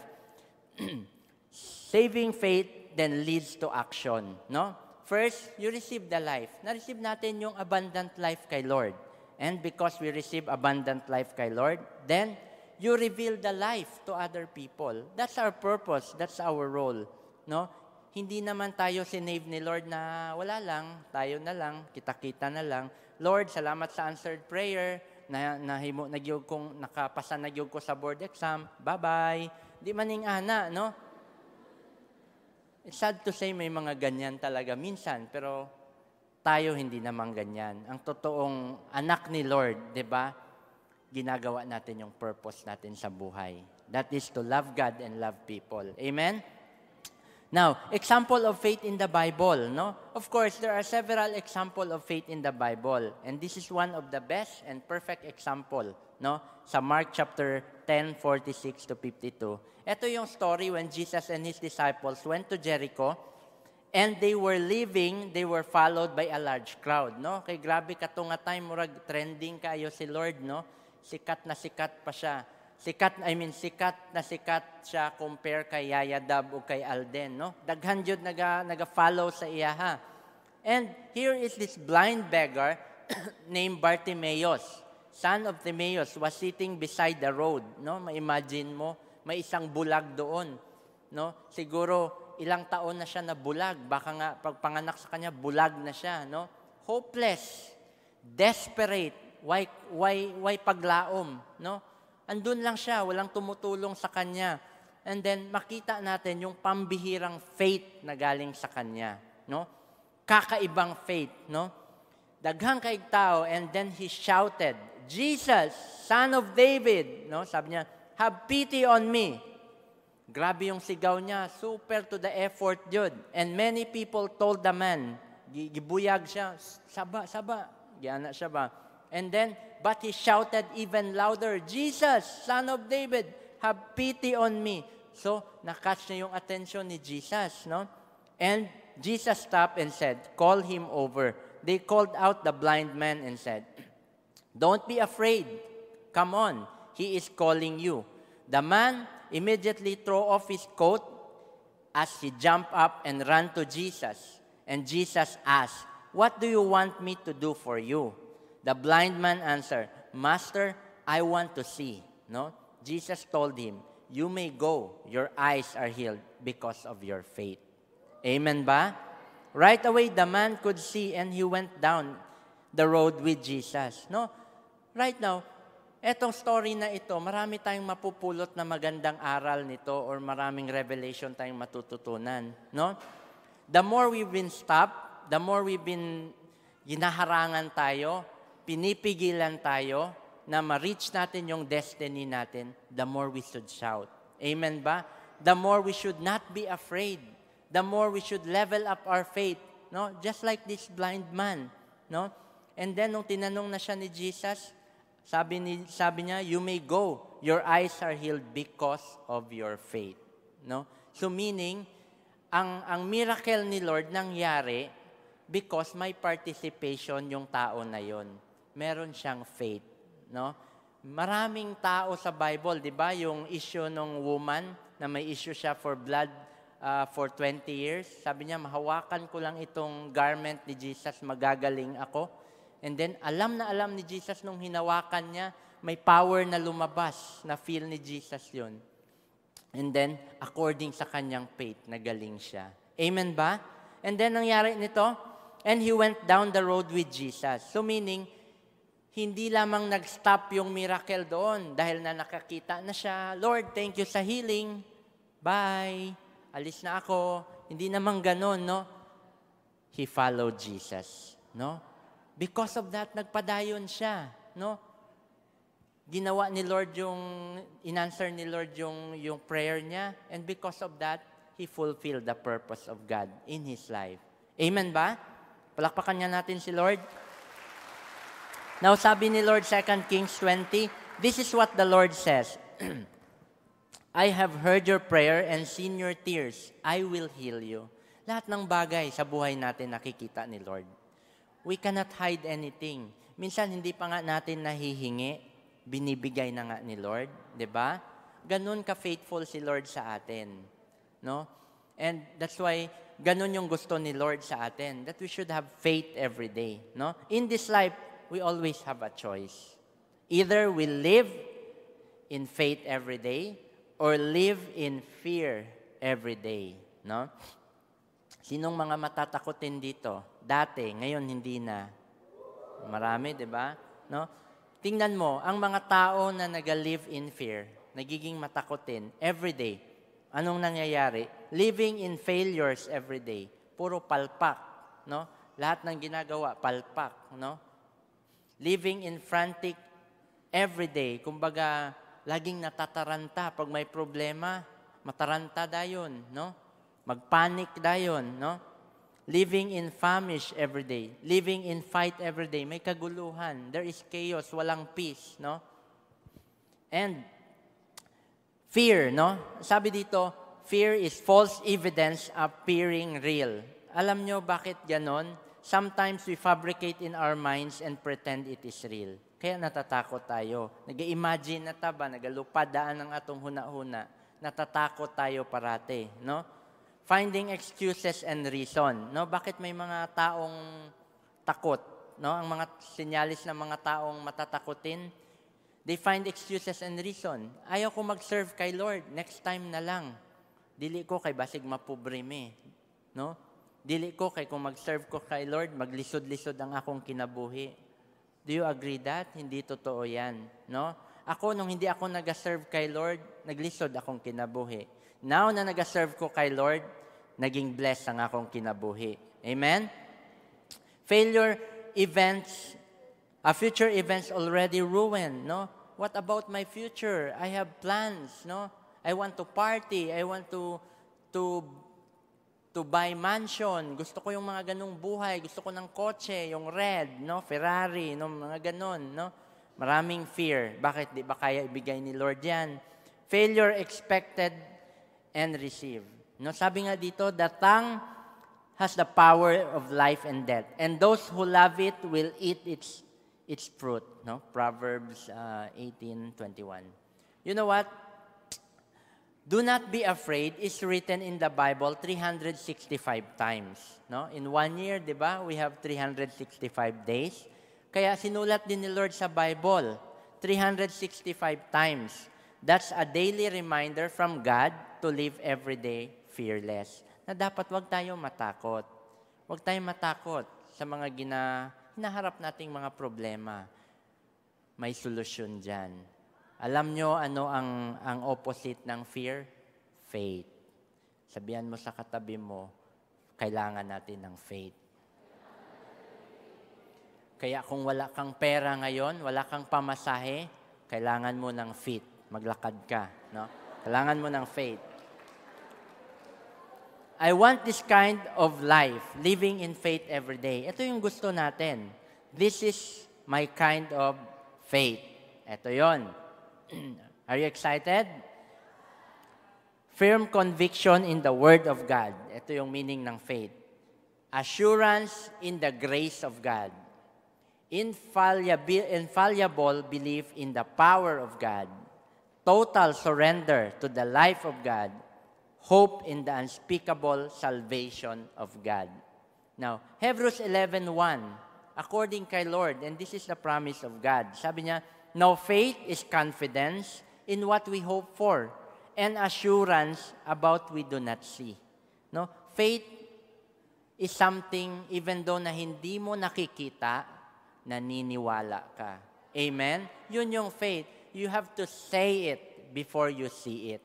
Saving faith then leads to action, no? First, you receive the life. Na-receive natin yung abundant life kay Lord. And because we receive abundant life kay Lord, then you reveal the life to other people. That's our purpose. That's our role, no? Hindi naman tayo sinave ni Lord na wala lang, tayo na lang, kita-kita na lang. Lord, salamat sa answered prayer, nakapasa nagyog ko sa board exam, bye-bye. Di maning ana, no? It's sad to say may mga ganyan talaga minsan, pero tayo hindi naman ganyan. Ang totoong anak ni Lord, di ba? Ginagawa natin yung purpose natin sa buhay. That is to love God and love people. Amen? Now, example of faith in the Bible, no? Of course, there are several examples of faith in the Bible. And this is one of the best and perfect example, no? Sa Mark chapter 10, 46 to 52. Ito yung story when Jesus and His disciples went to Jericho and they were followed by a large crowd, no? Kay grabe ka to nga time, murag trending kayo si Lord, no? Sikat na sikat pa siya. Sikat na sikat siya compare kay Yaya Dab o kay Alden, no? Daghan jud naga-follow sa iya, ha. And here is this blind beggar named Bartimaeus, son of Timaeus, was sitting beside the road, no? Ma-imagine mo, may isang bulag doon, no? Siguro ilang taon na siya na bulag, baka nga pagpanganak sa kanya bulag na siya, no? Hopeless, desperate, why paglaom, no? Andun lang siya, walang tumutulong sa kanya. And then makita natin yung pambihirang faith na galing sa kanya, no? Kakaibang faith, no? Daghang kaig tao, and then he shouted, "Jesus, Son of David," no? Sabi niya, "Have pity on me." Grabe yung sigaw niya, super to the effort yun. And many people told the man, gibuyag siya, saba, giyana siya ba? And then, but he shouted even louder, "Jesus, Son of David, have pity on me." So, nakatch niya yung attention ni Jesus, no? And Jesus stopped and said, "Call him over." They called out the blind man and said, "Don't be afraid. Come on, he is calling you." The man immediately threw off his coat as he jumped up and ran to Jesus. And Jesus asked, "What do you want me to do for you?" The blind man answered, "Master, I want to see." No? Jesus told him, "You may go. Your eyes are healed because of your faith." Amen ba? Right away, the man could see and he went down the road with Jesus. No? Right now, etong story na ito, marami tayong mapupulot na magandang aral nito or maraming revelation tayong matututunan. No? The more we've been stopped, the more we've been ginaharangan tayo, pinipigilan tayo na ma-reach natin yung destiny natin, the more we should shout. Amen ba? The more we should not be afraid. The more we should level up our faith. No? Just like this blind man. No? And then, nung tinanong na siya ni Jesus, sabi niya, "You may go. Your eyes are healed because of your faith." No? So meaning, ang miracle ni Lord nangyari because may participation yung tao na yon. Meron siyang faith, no? Maraming tao sa Bible, 'di ba? Yung issue ng woman na may issue siya for blood for 20 years. Sabi niya, mahawakan ko lang itong garment ni Jesus, magagaling ako. And then, alam na alam ni Jesus nung hinawakan niya, may power na lumabas, na feel ni Jesus yun. And then, according sa kanyang faith, nagaling siya. Amen ba? And then, nangyari nito, and he went down the road with Jesus. So meaning, hindi lamang nag-stop yung miracle doon dahil na nakakita na siya, Lord, thank you sa healing. Bye. Alis na ako. Hindi naman ganon, no? He followed Jesus, no? Because of that, nagpadayon siya, no? Ginawa ni Lord in-answer ni Lord yung prayer niya, and because of that, he fulfilled the purpose of God in his life. Amen ba? Palakpakan niya natin si Lord. Now, sabi ni Lord, 2 Kings 20, this is what the Lord says, I have heard your prayer and seen your tears. I will heal you. Lahat ng bagay sa buhay natin nakikita ni Lord. We cannot hide anything. Minsan, hindi pa nga natin nahihingi, binibigay na nga ni Lord. 'Di ba? Ganun ka-faithful si Lord sa atin. No? And that's why, ganun yung gusto ni Lord sa atin, that we should have faith every day. No? In this life, we always have a choice. Either we live in faith every day, or live in fear every day, no? Sinong mga matatakotin dito? Dati, ngayon hindi na. Marami, 'di ba? No? Tingnan mo, ang mga tao na nag-live in fear, nagiging matakotin every day. Anong nangyayari? Living in failures every day. Puro palpak, no? Lahat ng ginagawa palpak, no? Living in frantic every day. Kumbaga, laging natataranta pag may problema, mataranta dayon, no? Magpanic dayon, no? Living in famish every day, living in fight every day, may kaguluhan, there is chaos, walang peace, no? And fear, no? Sabi dito, fear is false evidence appearing real. Alam nyo bakit ganon? Sometimes we fabricate in our minds and pretend it is real. Kaya natatakot tayo. Nag-imagine na taba, nagalupadaan ng atong huna-huna. Natatakot tayo parate, no? Finding excuses and reason, no? Bakit may mga taong takot, no? Ang mga sinyalis ng mga taong matatakotin, they find excuses and reason. Ayaw ko mag-serve kay Lord, next time na lang. Dili ko kay basig mapobreme, no? Dili ko kay kung mag-serve ko kay Lord, maglisod-lisod ang akong kinabuhi. Do you agree that? Hindi totoo yan, no? Ako, nung hindi ako nag-serve kay Lord, naglisod akong kinabuhi. Now na nag-serve ko kay Lord, naging blessed ang akong kinabuhi. Amen? Failure events, future events already ruined, no? What about my future? I have plans, no? I want to party. I want to buy mansion. Gusto ko yung mga ganung buhay. Gusto ko ng kotse, yung red, no? Ferrari, no? Mga ganon, no? Maraming fear. Bakit? Di ba kaya ibigay ni Lord yan? Failure expected and received. No? Sabi nga dito, the tongue has the power of life and death. And those who love it will eat its fruit. No? Proverbs 18:21. You know what? Do not be afraid is written in the Bible 365 times. No? In 1 year, di ba, we have 365 days. Kaya sinulat din ni Lord sa Bible, 365 times. That's a daily reminder from God to live every day fearless. Na dapat wag tayong matakot. Wag tayong matakot sa mga hinaharap nating mga problema. May solusyon dyan. Alam nyo ano ang opposite ng fear? Faith. Sabihan mo sa katabi mo, kailangan natin ng faith. Kaya kung wala kang pera ngayon, wala kang pamasahe, kailangan mo ng faith. Maglakad ka, no? Kailangan mo ng faith. I want this kind of life, living in faith every day. Ito yung gusto natin. This is my kind of faith. Ito yon. Are you excited? Firm conviction in the Word of God. Ito yung meaning ng faith. Assurance in the grace of God. Infallible belief in the power of God. Total surrender to the life of God. hope in the unspeakable salvation of God. Now, Hebrews 11:1, according kay Lord, and this is the promise of God. Sabi niya, now faith is confidence in what we hope for and assurance about we do not see. No? Faith is something even though na hindi mo nakikita, naniniwala ka. Amen? Yun yung faith. You have to say it before you see it.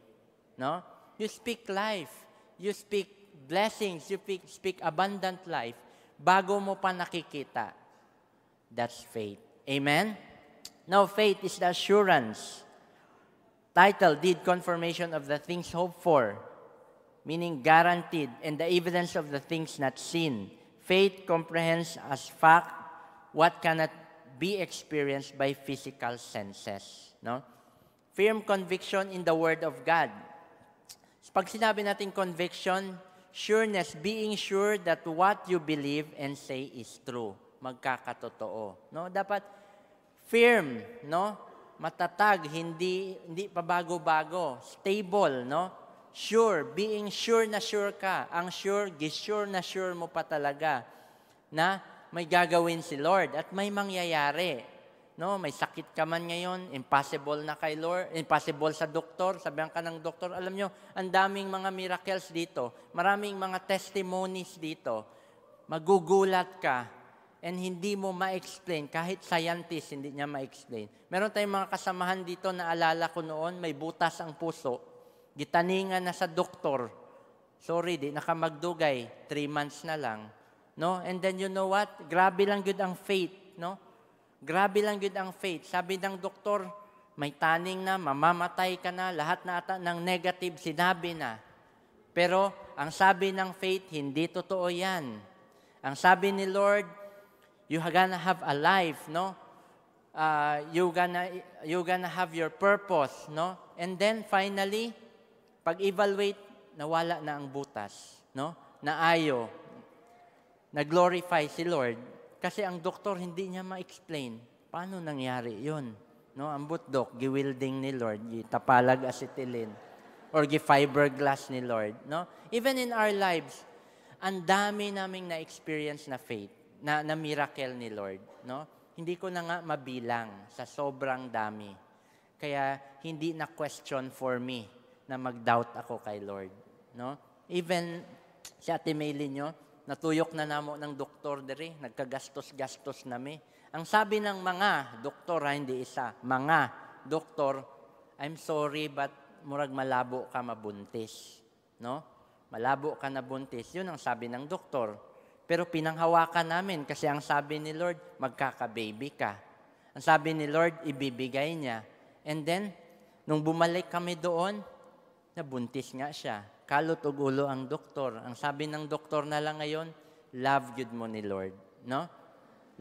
No? You speak life. You speak blessings. You speak abundant life bago mo pa nakikita. That's faith. Amen? Now, faith is the assurance. Title, deed confirmation of the things hoped for, meaning guaranteed, and the evidence of the things not seen. Faith comprehends as fact what cannot be experienced by physical senses. No? Firm conviction in the Word of God. Pag sinabi natin conviction, sureness, being sure that what you believe and say is true. Magkakatotoo. No? Dapat firm, no? Matatag, hindi pa bago-bago. Stable, no? Sure, being sure na sure ka. Ang sure, gisure na sure mo pa talaga na may gagawin si Lord at may mangyayari. No, may sakit ka man ngayon, impossible na kay Lord, impossible sa doktor, sabihan ka ng doktor, alam nyo, ang daming mga miracles dito, maraming mga testimonies dito, magugulat ka, and hindi mo ma-explain, kahit scientist, hindi niya ma-explain. Meron tayong mga kasamahan dito na alala ko noon, may butas ang puso, gitaningan na sa doktor, sorry, di nakamagdugay, 3 months na lang, no? And then you know what? Grabe lang yun ang faith, no? Grabe lang yun ang faith. Sabi ng doktor, may taning na, mamamatay ka na, lahat na ata ng negative sinabi na. Pero ang sabi ng faith, hindi totoo yan. Ang sabi ni Lord, you gonna have a life, no? You gonna have your purpose, no? And then finally, pag-evaluate, nawala na ang butas, no? Naayo, na-glorify si Lord. Kasi ang doktor hindi niya ma-explain. Paano nangyari yun? No, ang butdok, giwilding ni Lord, gitapalag acetylene, or gi-fiberglass ni Lord. No? Even in our lives, ang dami naming na-experience na faith, na miracle ni Lord. No? Hindi ko na nga mabilang sa sobrang dami. Kaya hindi na question for me na mag-doubt ako kay Lord. No? Even si Ate Maylin nyo, natuyok na namo ng doktor diri, nagkagastos-gastos nami. Ang sabi ng mga doktor, hindi isa, mga doktor, I'm sorry but murag malabo ka mabuntis. No? Malabo ka na buntis. Yun ang sabi ng doktor. Pero pinanghawakan namin kasi ang sabi ni Lord, magkaka-baby ka. Ang sabi ni Lord, ibibigay niya. And then, nung bumalik kami doon, nabuntis nga siya. Kalot ug ulo ang doktor. Ang sabi ng doktor na lang ngayon, love yun mo ni Lord. No?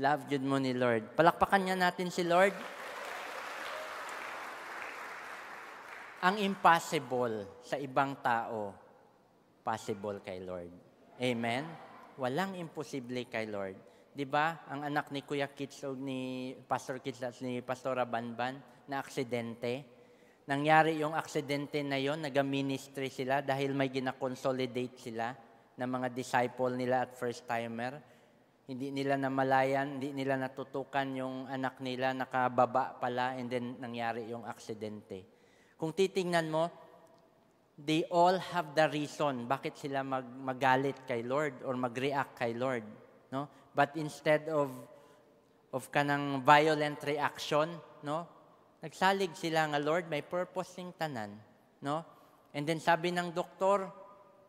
Love yun mo ni Lord. Palakpakan niya natin si Lord. Ang impossible sa ibang tao, possible kay Lord. Amen? Walang imposible kay Lord. Di ba? Ang anak ni Kuya Kits o ni Pastor Kits at ni Pastora Banban na aksidente, nangyari yung aksidente na yon, nag-ministry sila dahil may gina-consolidate sila ng mga disciple nila at first-timer. Hindi nila namalayan, hindi nila natutukan yung anak nila, nakababa pala, and then nangyari yung aksidente. Kung titingnan mo, they all have the reason bakit sila magalit kay Lord or mag-react kay Lord. No? But instead of kanang violent reaction, no? Nagsalig sila nga, Lord, may purpose sing tanan. No? And then sabi ng doktor,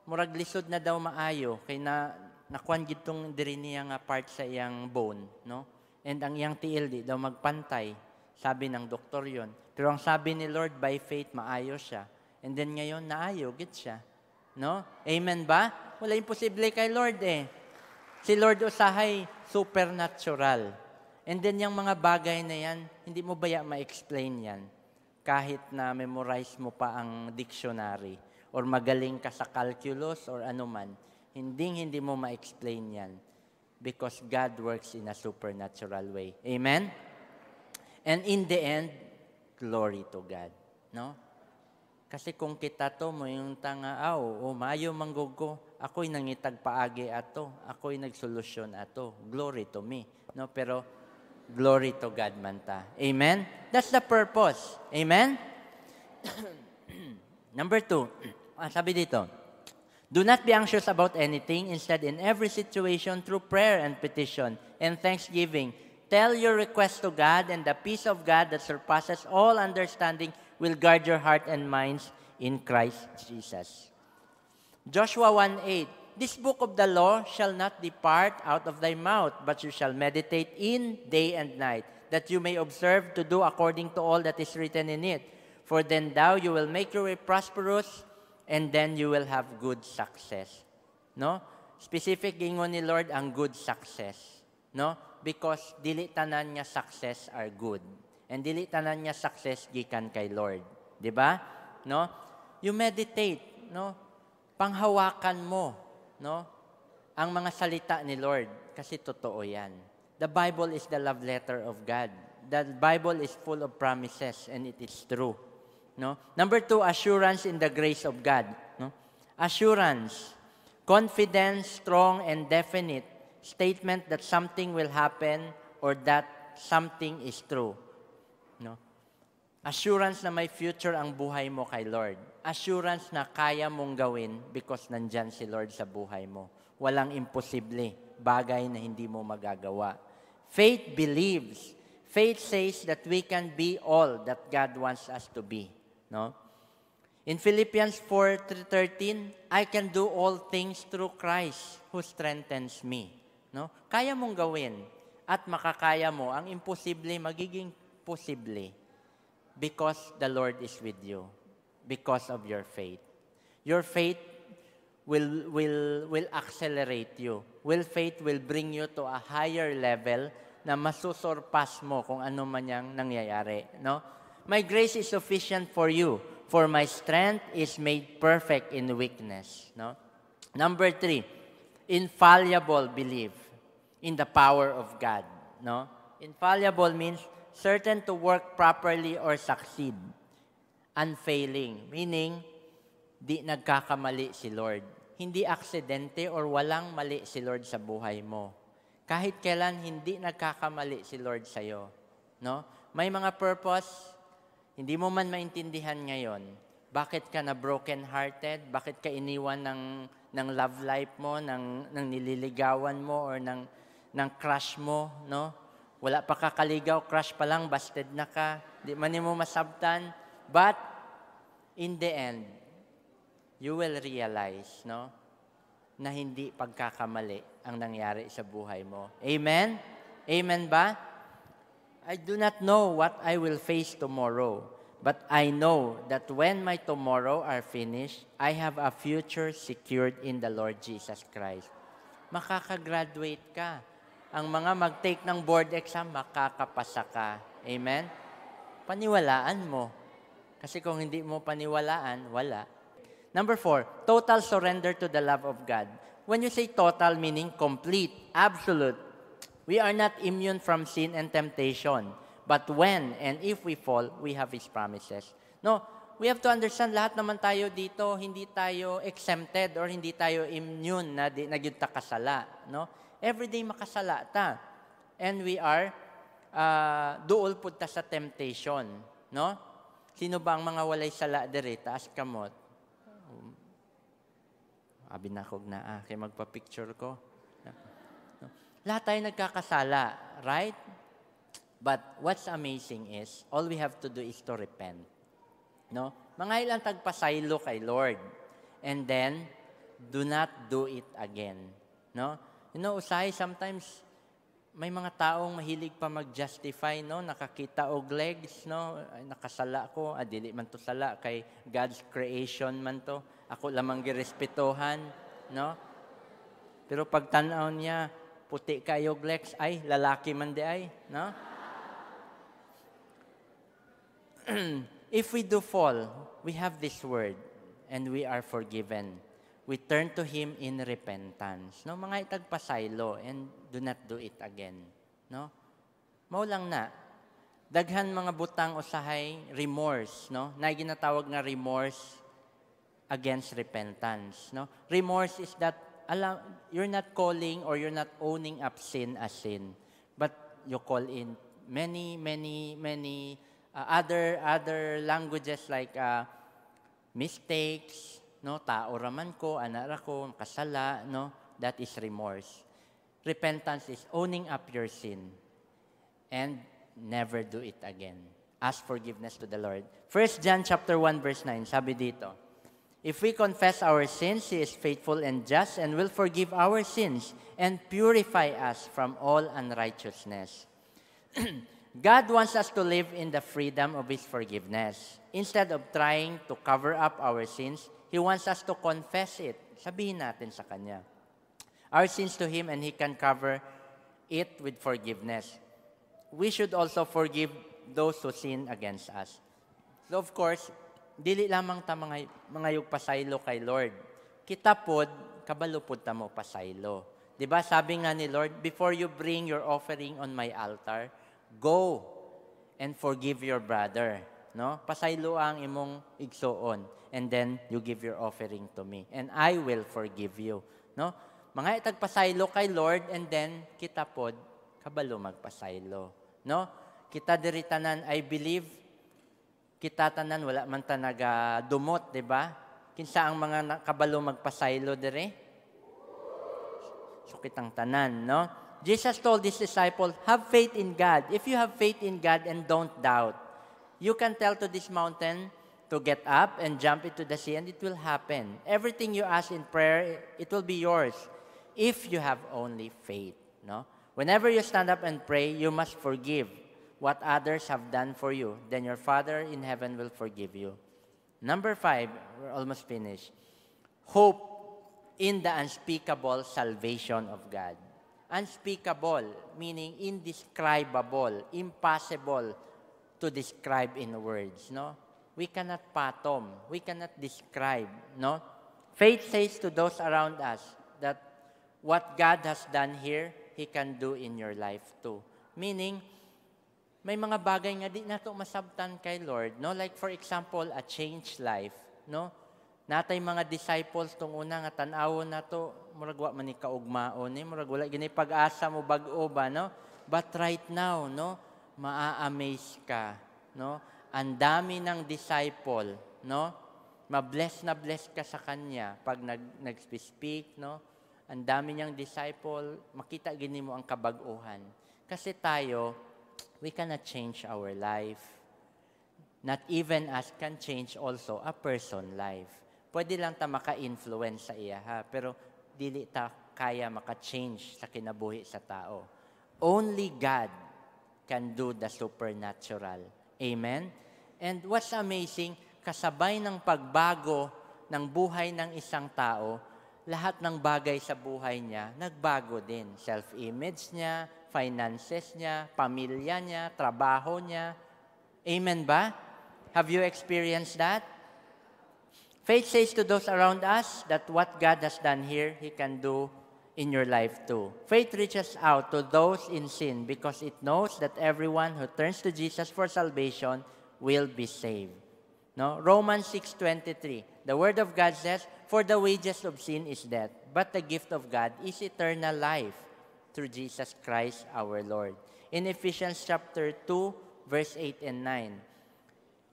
murag lisod na daw maayo, kay nakuan gitong diri niya nga part sa iyang bone. No? And ang iyang tiil di daw magpantay. Sabi ng doktor yon. Pero ang sabi ni Lord, by faith, maayo siya. And then ngayon, naayo, git siya. No? Amen ba? Wala imposible kay Lord eh. Si Lord usahay, supernatural. And then yung mga bagay na yan, hindi mo ba ma-explain yan? Kahit na memorize mo pa ang dictionary or magaling ka sa calculus or anuman, hindi mo ma-explain yan because God works in a supernatural way. Amen? And in the end, glory to God. No? Kasi kung kita to mo yung tanga, o maayo manggugo, ako'y nangitag paagi ato, ako'y nagsolusyon ato. Glory to me. No, pero glory to God man ta. Amen? That's the purpose. Amen? Number 2, sabi dito, do not be anxious about anything. Instead, in every situation, through prayer and petition and thanksgiving, tell your request to God, and the peace of God that surpasses all understanding will guard your heart and minds in Christ Jesus. Joshua 1:8, this book of the law shall not depart out of thy mouth, but you shall meditate in day and night, that you may observe to do according to all that is written in it. For then you will make your way prosperous, and then you will have good success. No? Specific gingon ni Lord ang good success. No? Because dili tanan nga success are good. And dili tanan nga success gikan kay Lord. Di ba? No? You meditate, no? Panghawakan mo, no? Ang mga salita ni Lord kasi totoo 'yan. The Bible is the love letter of God. The Bible is full of promises and it is true. No? Number 2, assurance in the grace of God. No? Assurance, confidence, strong and definite statement that something will happen or that something is true. No? Assurance na may future ang buhay mo kay Lord. Assurance na kaya mong gawin because nandyan si Lord sa buhay mo. Walang imposible, bagay na hindi mo magagawa. Faith believes. Faith says that we can be all that God wants us to be. No? In Philippians 4:13, I can do all things through Christ who strengthens me. No? Kaya mong gawin at makakaya mo ang imposible magiging posible because the Lord is with you, because of your faith. Your faith will accelerate you. Faith will bring you to a higher level na masusurpass mo kung ano man yang nangyayari, no? My grace is sufficient for you, for my strength is made perfect in weakness. No? Number 3, infallible belief in the power of God. No? Infallible means certain to work properly or succeed. Unfailing, meaning di nagkakamali si Lord. Hindi aksidente or walang mali si Lord sa buhay mo. Kahit kailan hindi nagkakamali si Lord sa'yo. No? May mga purpose. Hindi mo man maintindihan ngayon, bakit ka na broken-hearted, bakit ka iniwan ng love life mo, ng nililigawan mo, or ng crush mo, no? Wala pa kakaligaw, crush pa lang, busted na ka, di man mo masabtan. But, in the end, you will realize, no, na hindi pagkakamali ang nangyari sa buhay mo. Amen? Amen ba? I do not know what I will face tomorrow, but I know that when my tomorrow are finished, I have a future secured in the Lord Jesus Christ. Makakagraduate ka. Ang mga mag-take ng board exam, makakapasa ka. Amen? Paniwalaan mo. Kasi kung hindi mo paniwalaan, wala. Number 4, total surrender to the love of God. When you say total, meaning complete, absolute, we are not immune from sin and temptation. But when and if we fall, we have His promises. No, we have to understand, lahat naman tayo dito, hindi tayo exempted or hindi tayo immune na nagyud ta kasala. No? Everyday makasala ta. And we are duol pud ta sa temptation. No? Sino ba ang mga walay sala diri? Taas kamot. Abi na kog na, kay magpa-picture ko. Lahat tayo nagkakasala, right? But what's amazing is, all we have to do is to repent. No? Mga ilang tagpasaylo kay Lord. And then, do not do it again. No? You know, usahay, sometimes, may mga taong mahilig pa mag-justify, no? Nakakita og legs, no? Ay, nakasala ko, dili man to sala, kay God's creation man to. Ako lamang girespetohan, no? Pero pag tanaw niya, puti kayo legs, ay, lalaki man di ay, no? If we do fall, we have this word, and we are forgiven. We turn to Him in repentance. No, mga itagpasaylo, and do not do it again. No? Mao lang na. Daghan mga butang usahay remorse, no? Na ginatawag nga remorse against repentance, no? Remorse is that you're not calling or you're not owning up sin as sin, but you call in many other languages like mistakes, no? Tao raman ko, anak ko, kasala, no? That is remorse. Repentance is owning up your sin and never do it again. Ask forgiveness to the Lord. 1 John chapter 1 verse 9, sabi dito, if we confess our sins, He is faithful and just and will forgive our sins and purify us from all unrighteousness. God wants us to live in the freedom of His forgiveness. Instead of trying to cover up our sins, He wants us to confess it. Sabihin natin sa Kanya our sins to Him and He can cover it with forgiveness. We should also forgive those who sin against us. So of course, dili lamang ta mga yung pasaylo kay Lord. Kita pod, kabalo pod ta mo pasaylo. Diba sabi nga ni Lord, before you bring your offering on my altar, go and forgive your brother. No? Pasaylo ang imong igsoon. And then you give your offering to me. And I will forgive you. No? Mga itagpasaylo kay Lord and then kita pod, kabalo magpasaylo. No? Kita diri tanan, I believe, kita tanan wala man ta nagadumot, di ba? Kinsa ang mga kabalo magpasaylo diri? So kitang tanan, no? Jesus told His disciples, have faith in God. If you have faith in God and don't doubt, you can tell to this mountain to get up and jump into the sea and it will happen. Everything you ask in prayer, it will be yours if you have only faith, no? Whenever you stand up and pray, you must forgive what others have done for you. Then your Father in heaven will forgive you. Number 5, we're almost finished. Hope in the unspeakable salvation of God. Unspeakable, meaning indescribable, impossible to describe in words, no? We cannot fathom, we cannot describe, no? Faith says to those around us that what God has done here, He can do in your life too. Meaning, may mga bagay nga di nato masabtan kay Lord, no? Like for example, a changed life, no? Natay mga disciples tong una nga tan-awon nato, murag wa man ni kaugmaon ni, murag wala gini pag-asa mo bag-o ba, no? But right now, no, maa-amaze ka, no? Ang dami ng disciple, no? Ma-bless na bless ka sa kanya pag nag-speak, no? Ang dami niyang disciple, makita gini mo ang kabag-uhan. Kasi tayo, we cannot change our life. Not even us can change also a person life. Pwede lang ta maka-influence sa iya, ha? Pero dili ta kaya maka-change sa kinabuhi sa tao. Only God can do the supernatural. Amen? And what's amazing, kasabay ng pagbago ng buhay ng isang tao, lahat ng bagay sa buhay niya, nagbago din. Self-image niya, finances niya, pamilya niya, trabaho niya. Amen ba? Have you experienced that? Faith says to those around us that what God has done here, He can do in your life too. Faith reaches out to those in sin because it knows that everyone who turns to Jesus for salvation will be saved. No? Romans 6:23. The Word of God says, for the wages of sin is death, but the gift of God is eternal life through Jesus Christ our Lord. In Ephesians chapter 2, verse 8 and 9,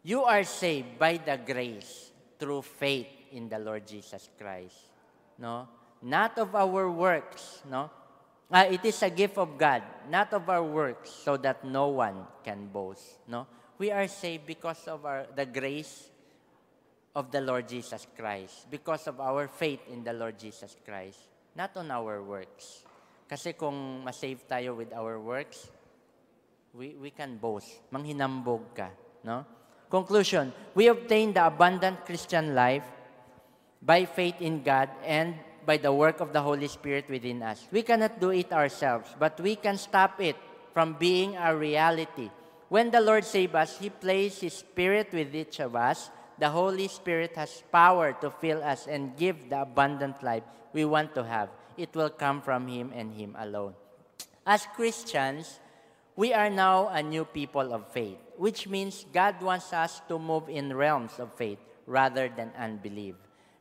you are saved by the grace through faith in the Lord Jesus Christ. No? Not of our works, no? It is a gift of God, not of our works, so that no one can boast, no? We are saved because of the grace of the Lord Jesus Christ, because of our faith in the Lord Jesus Christ, not on our works. Kasi kung masave tayo with our works, we can boast. Manghinambog ka, no? Conclusion, we obtain the abundant Christian life by faith in God and by the work of the Holy Spirit within us. We cannot do it ourselves, but we can stop it from being a reality. When the Lord saves us, He placed His Spirit with each of us. The Holy Spirit has power to fill us and give the abundant life we want to have. It will come from Him and Him alone. As Christians, We are now a new people of faith, which means God wants us to move in realms of faith rather than unbelief.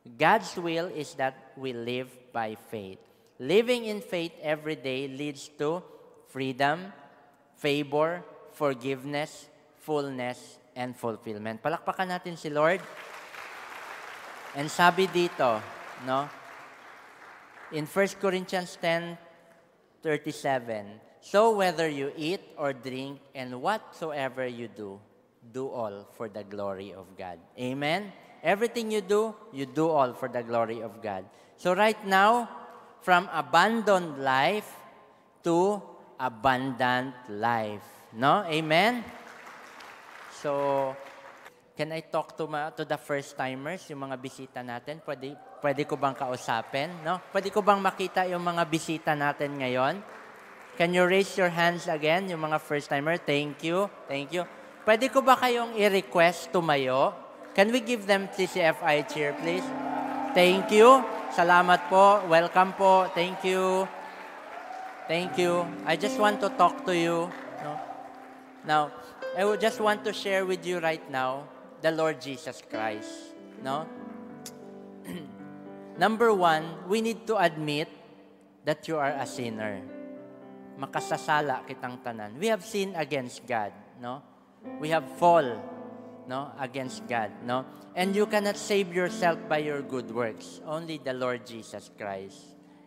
God's will is that we live by faith. Living in faith every day leads to freedom, favor, forgiveness, fullness, and fulfillment. Palakpakan natin si Lord. And sabi dito, no? In 1 Corinthians 10:37, so whether you eat or drink and whatsoever you do all for the glory of God. Amen? Everything you do all for the glory of God. So right now, from abandoned life to abundant life. No? Amen? So, can I talk to the first-timers, yung mga bisita natin? Pwede ko bang kausapin? No? Pwede ko bang makita yung mga bisita natin ngayon? Can you raise your hands again, yung mga first-timer? Thank you. Thank you. Pwede ko ba kayong i-request tumayo? Can we give them CCFI cheer, please? Thank you. Salamat po. Welcome po. Thank you. Thank you. I just want to talk to you. No? Now, I would just want to share with you right now the Lord Jesus Christ. No? Number one, we need to admit that you are a sinner. Makasasala kitang tanan. We have sinned against God. No? We have fall, no, against God. No? And you cannot save yourself by your good works. Only the Lord Jesus Christ.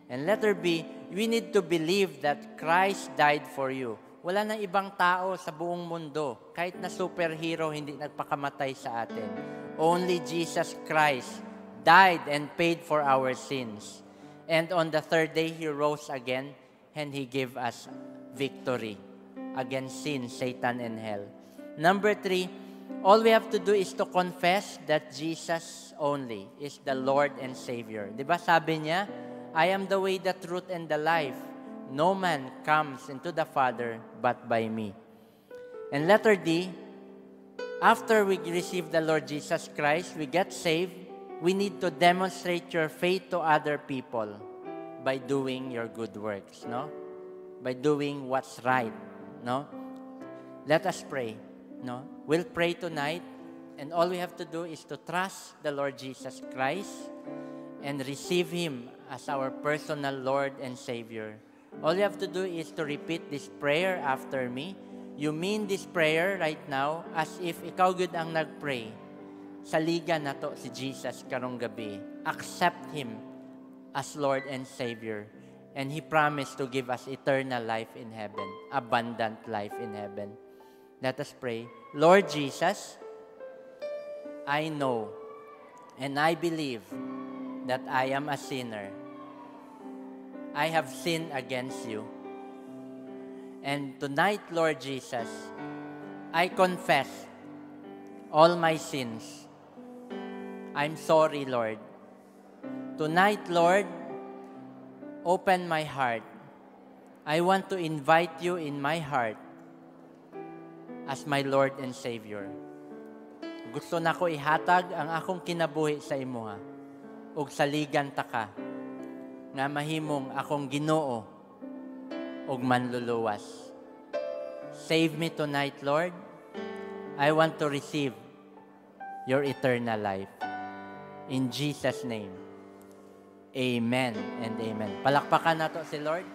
And letter B, we need to believe that Christ died for you. Wala nang ibang tao sa buong mundo. Kahit na superhero, hindi nagpakamatay sa atin. Only Jesus Christ died and paid for our sins. And on the third day, He rose again and He gave us victory against sin, Satan, and hell. Number three, all we have to do is to confess that Jesus only is the Lord and Savior. Di ba sabi niya, I am the way, the truth, and the life. No man comes into the Father but by me. And letter D, after we receive the Lord Jesus Christ, we get saved, we need to demonstrate your faith to other people by doing your good works, no? By doing what's right, no? Let us pray, no? We'll pray tonight, and all we have to do is to trust the Lord Jesus Christ and receive Him as our personal Lord and Savior. All you have to do is to repeat this prayer after me. You mean this prayer right now as if ikaw gud ang nagpray. Sa liga na to si Jesus karong gabi. Accept Him as Lord and Savior. And He promised to give us eternal life in heaven. Abundant life in heaven. Let us pray. Lord Jesus, I know and I believe that I am a sinner. I have sinned against you. And tonight, Lord Jesus, I confess all my sins. I'm sorry, Lord. Tonight, Lord, open my heart. I want to invite you in my heart as my Lord and Savior. Gusto na ko ihatag ang akong kinabuhi sa imuha ug saligan ta ka nga mahimong akong Ginoo ug manluluwas. Save me tonight, Lord. I want to receive your eternal life. In Jesus' name, amen and amen. Palakpakan nato si Lord.